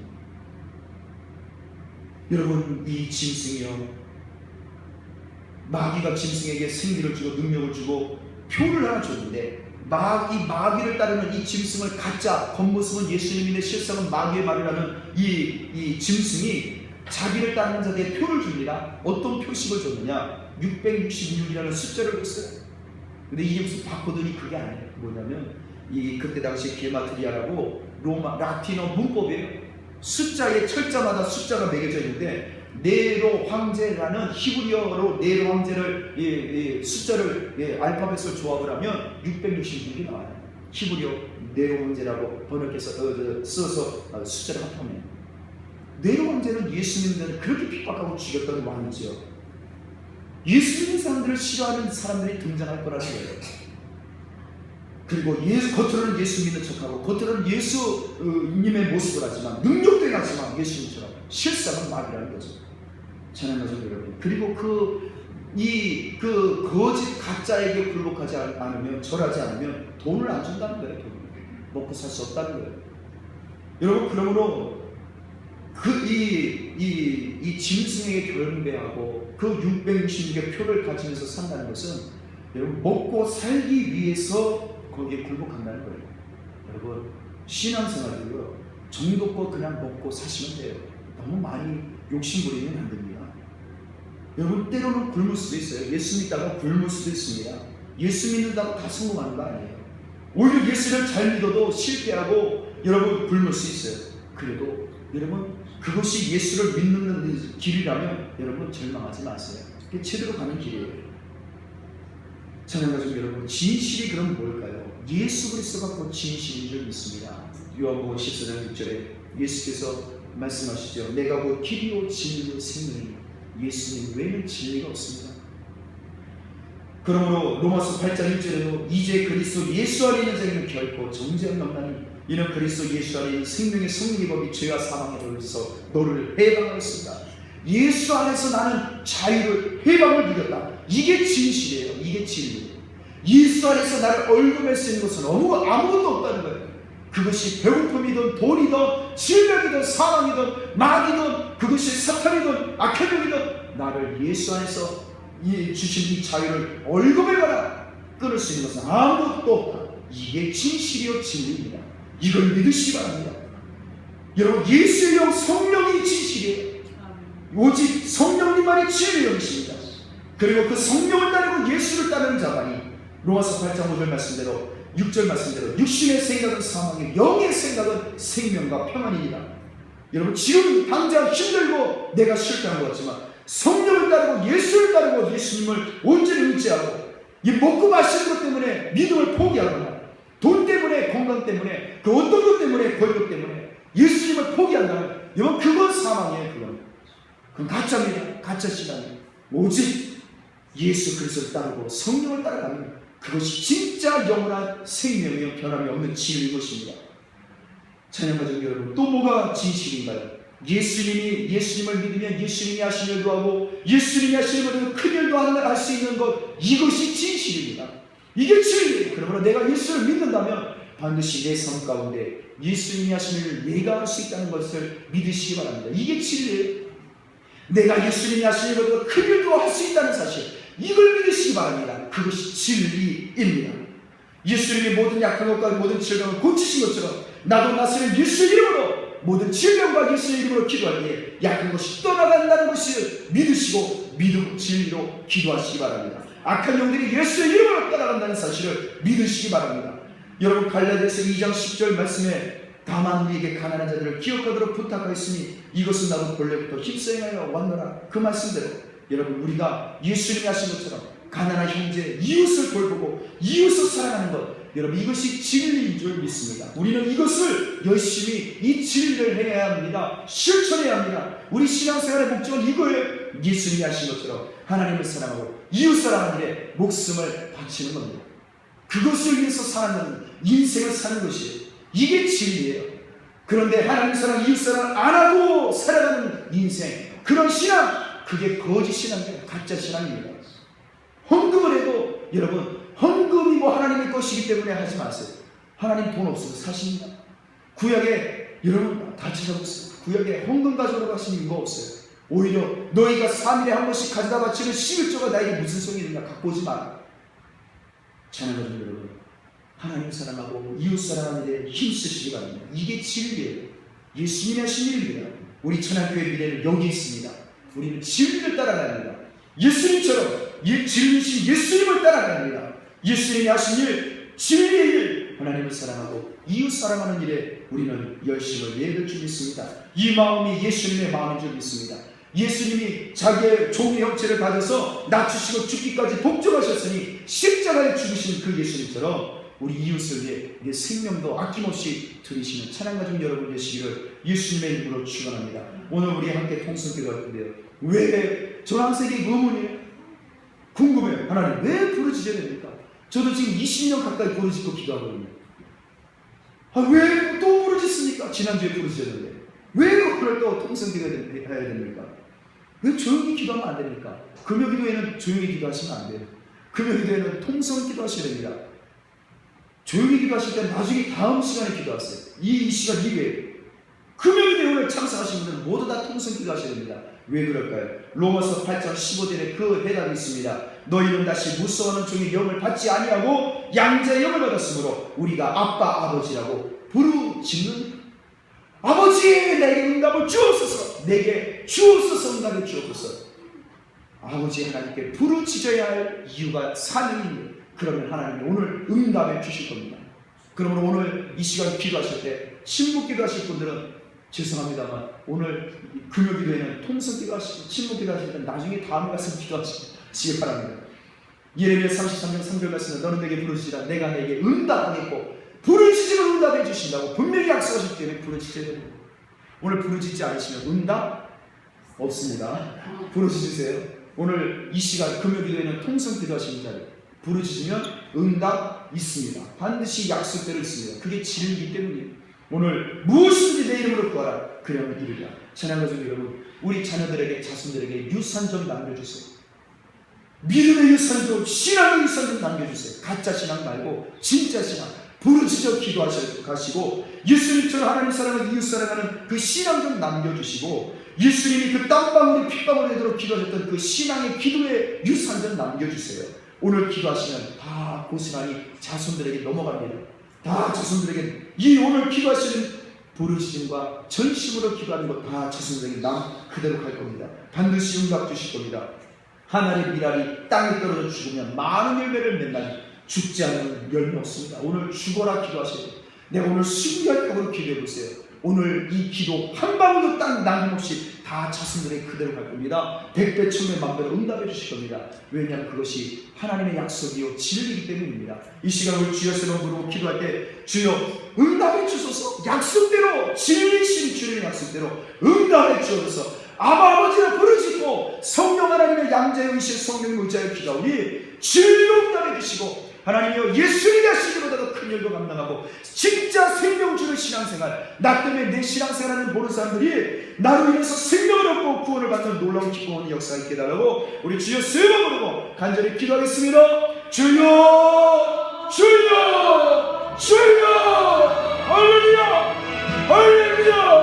여러분 이 짐승이요, 마귀가 짐승에게 생기를 주고 능력을 주고 표를 하나 줬는데 이 마귀를 따르는 이 짐승을 가짜, 겉모습은 예수님인데 실상은 마귀의 말이라는 이 짐승이 자기를 따르는 자들에게 표를 줍니다. 어떤 표식을 줬느냐? 666이라는 숫자를 줬어요. 근데 이게 무슨 바코드니 그게 아니에요. 뭐냐면 그때 당시 게마트리아라고 로마 라틴어 문법이에요. 숫자에 철자마다 숫자가 매겨져 있는데 네로 황제라는 히브리어로 네로 황제를 숫자를 알파벳을 조합을 하면 666이 나와요. 히브리어 네로 황제라고 번역해서 써서 숫자를 합하면, 네로 황제는 예수 믿는 자를 그렇게 핍박하고 죽였던 왕이죠. 예수 믿는 사람들을 싫어하는 사람들이 등장할 거라는 거예요. 그리고 겉으로는 예수 믿는 척하고 겉으로는 예수님의 모습을 하지만 능력도 하지만 예수님처럼 실상은 마귀라는 거죠. 찬양하죠 여러분. 그리고 그 거짓 가짜에게 굴복하지 않으면, 절하지 않으면 돈을 안 준다는 거예요. 돈을 먹고 살 수 없다는 거예요. 여러분 그러므로 이 짐승에게 경배하고 그 666의 표를 가지면서 산다는 것은 여러분 먹고 살기 위해서 거기에 굴복한다는 거예요. 여러분 신앙생활도요 정도껏 그냥 먹고 사시면 돼요. 너무 많이 욕심부리면 안 됩니다. 여러분 때로는 굶을 수도 있어요. 예수 믿다가 굶을 수도 있습니다. 예수 믿는다고 다 성공하는 거 아니에요. 오히려 예수를 잘 믿어도 실패하고 여러분 굶을 수 있어요. 그래도 여러분 그것이 예수를 믿는 길이라면 여러분 절망하지 마세요. 그게 제대로 가는 길이에요. 찬양하죠 여러분. 진실이 그럼 뭘까요? 예수 그리스도가 곧 진실인 줄 믿습니다. 요한복음 14장 6절에 예수께서 말씀하시죠. 내가 곧 길이요 진리요 생명이요 예수님 외에는 진리가 없습니다. 그러므로 로마서 8장 1절에도 이제 그리스도 예수 안에 있는 자에게는 결코 정죄함이 없나니 이는 그리스도 예수 안에 있는 생명의 성령의 법이 죄와 사망에 걸려서 너를 해방하였습니다. 예수 안에서 나는 자유를, 해방을 누렸다. 이게 진실이에요. 이게 진리예요. 예수 안에서 나를 얼굴할 수 있는 것은 아무것도 없다는 거예요. 그것이 배고픔이든 돈이든 질병이든 사망이든 마귀든 그것이 사탄이든 악행이든 나를 예수 안에서 주신 이 자유를 얼굴에거나 끊을 수 있는 것은 아무것도 없다. 이게 진실이요 진리입니다. 이걸 믿으시기 바랍니다. 여러분 예수의 영 성령이 진실이에요. 오직 성령님만이 진리의 영이십니다. 그리고 그 성령을 따르고 예수를 따르는 자만이 로마서 8장 5절 말씀대로 6절 말씀대로 육신의 생각은 사망이요 영의 생각은 생명과 평안이니라. 여러분 지금 당장 힘들고 내가 실패한 것 같지만 성령을 따르고 예수를 따르고 예수님을 온전히 의지하고 이 먹고 마시는 것 때문에 믿음을 포기하거나 돈 때문에 건강 때문에 그 어떤 것 때문에 권력 때문에 예수님을 포기한다면 여러분 그건 사망이에요. 그건 가짜입니다. 가짜 시간이에요. 오직 예수 그리스도를 따르고 성령을 따라가면 그것이 진짜 영원한 생명이요 변함이 없는 진리인 것입니다. 찬양가족 여러분, 또 뭐가 진실인가요? 예수님을 믿으면 예수님이 하신 일도 하고 예수님이 하신 일보다 큰 일도 할 수 있는 것, 이것이 진실입니다. 이게 진리예요. 그러므로 내가 예수를 믿는다면 반드시 내 삶 가운데 예수님이 하신 일을 내가 할 수 있다는 것을 믿으시기 바랍니다. 이게 진리예요. 내가 예수님이 하신 일보다 큰 일도 할 수 있다는 사실, 이걸 믿으시기 바랍니다. 그것이 진리입니다. 예수님이 모든 약한 것과 모든 질병을 고치신 것처럼 나도 나서는 예수의 이름으로 모든 질병과 예수의 이름으로 기도할 때 약한 것이 떠나간다는 것을 믿으시고 믿음 진리로 기도하시기 바랍니다. 악한 영들이 예수의 이름으로 떠나간다는 사실을 믿으시기 바랍니다. 여러분, 갈라디아서 2장 10절 말씀에 다만 우리에게 가난한 자들을 기억하도록 부탁하였으니 이것은 나도 본래부터 힘써 행하여 왔노라. 그 말씀대로 여러분, 우리가 예수님이 하신 것처럼 가난한 형제, 이웃을 돌보고 이웃을 사랑하는 것, 여러분, 이것이 진리인 줄 믿습니다. 우리는 이것을 열심히 이 진리를 행해야 합니다. 실천해야 합니다. 우리 신앙생활의 목적은 이거예요. 예수님이 하신 것처럼 하나님을 사랑하고 이웃 사랑하는 일에 목숨을 바치는 겁니다. 그것을 위해서 사는 인생을 사는 것이에요. 이게 진리예요. 그런데 하나님 사랑, 이웃 사랑을 안 하고 살아가는 인생, 그런 신앙, 그게 거짓 신앙이에요. 가짜 신앙입니다. 헌금을 해도 여러분, 헌금이 뭐 하나님의 것이기 때문에 하지 마세요. 하나님 돈 없어서 사십니다. 구약에 여러분 다 찾아보세요. 구약에 헌금 가져오라고 하신 이유가 없어요. 오히려 너희가 3일에 한 번씩 가져다 바치는 11조가 나에게 무슨 소용이 있느냐, 갖고 오지 마라. 자녀들 여러분, 하나님 사랑하고 이웃 사랑하는 데 힘쓰시기 바랍니다. 이게 진리예요. 예수님이 하신 일입니다. 우리 천안교회 미래는 여기 있습니다. 우리는 진리를 따라가야 합니다. 예수님처럼 진리신 예수님을 따라가야 합니다. 예수님이 하신 일, 진리의 일, 하나님을 사랑하고 이웃 사랑하는 일에 우리는 열심을 내줄 줄 믿습니다. 이 마음이 예수님의 마음인 줄 믿습니다. 예수님이 자기의 종의 형체를 가져서 낮추시고 죽기까지 복종하셨으니 십자가에 죽으신 그 예수님처럼 우리 이웃을 위해 생명도 아낌없이 드리시는 찬양가족 여러분 되시기를 예수님의 이름으로 축원합니다. 오늘 우리 함께 통성기도할 텐데요, 왜 저항세계 의문이에요? 궁금해요. 하나님 왜 부르짖어야 됩니까? 저도 지금 20년 가까이 부르짖고 기도하거든요. 왜 또 부르짖습니까? 지난주에 부르짖었는데 왜 오늘 또 통성기도해야 됩니까? 왜 조용히 기도하면 안 됩니까? 금요기도에는 조용히 기도하시면 안 돼요. 금요기도에는 통성기도 하셔야 됩니다. 조용히 기도하실 때 나중에 다음 시간에 기도하세요. 이 시간 이외에 금요일에 오늘 참석하신 분들은 모두 다 통성기도 하셔야 됩니다. 왜 그럴까요? 로마서 8장 15절에 그 대답이 있습니다. 너희는 다시 무서워하는 종의 영을 받지 아니하고 양자의 영을 받았으므로 우리가 아빠 아버지라고 부르짖는, 아버지 내게 응답을 주옵소서, 내게 주옵소서, 응답을 주옵소서. 아버지 하나님께 부르짖어야 할 이유가 사명입니다. 그러면 하나님이 오늘 응답해 주실 겁니다. 그러면 오늘 이 시간 기도하실 때 침묵 기도하실 분들은 죄송합니다만 오늘 금요 기도에는 통성 기도하시고 침묵 기도하실 때 나중에 다음에 가서 기도하시기 바랍니다. 예레미야 33장 3절 말씀은 너는 내게 부르짖으라 내가 내게 응답하겠고 부르짖으면 응답해 주신다고 분명히 약속하셨기 때문에 부르짖어야 됩니다. 오늘 부르짖지 않으시면 응답 없습니다. 부르짖으세요. 오늘 이 시간 금요 기도에는 통성 기도하시는 자들 부르짖으면 응답 있습니다. 반드시 약속대로 있습니다. 그게 진리이기 때문이에요. 오늘 무엇인지 내 이름으로 구하라 그러면 이르리라. 찬양가족 여러분, 우리 자녀들에게 자손들에게 유산 좀 남겨주세요. 믿음의 유산 좀, 신앙의 유산 좀 남겨주세요. 가짜 신앙 말고 진짜 신앙, 부르짖어 기도하시고 예수님처럼 하나님 사랑하고 이웃 사랑하는 그 신앙 좀 남겨주시고 예수님이 그 땀방울이 핏방울 되도록 기도하셨던 그 신앙의 기도의 유산 좀 남겨주세요. 오늘 기도하시면 다 고스란히 자손들에게 넘어갑니다. 다 자손들에게 이 오늘 기도하시는 부르짖음과 전심으로 기도하는 것 다 자손들에게 그대로 갈 겁니다. 반드시 응답 주실 겁니다. 하늘의 미랄이 땅에 떨어져 죽으면 많은 열매를 맺나니 죽지 않는 열매 없습니다. 오늘 죽어라 기도하세요. 내가 오늘 승리할 각오로 기도해보세요. 오늘 이 기도 한 방울도 땅 남김없이 다 자손들에게 그대로 갈 겁니다. 100배, 1000배, 만배로 응답해 주실 겁니다. 왜냐하면 그것이 하나님의 약속이요 진리이기 때문입니다. 이 시간 우리 주여 세번 부르고 기도할 때 주여 응답해 주소서, 약속대로 진리신 주님의 약속대로 응답해 주옵소서. 아버지를 부르짖고 성령 하나님의 양자의 의실 성령의 의자에 기도하오니 진리로 응답해 주시고 하나님이여 예수님이 하시기보다도 큰 일도 감당하고 진짜 생명 주는 신앙생활, 나 때문에 내 신앙생활하는 보는 사람들이 나로 인해서 생명을 얻고 구원을 받는 놀라운 기뻐하는 역사가 있게 달라고 우리 주여 세 번 부르고 간절히 기도하겠습니다. 주여 주여 주여 할렐루야 할렐루야.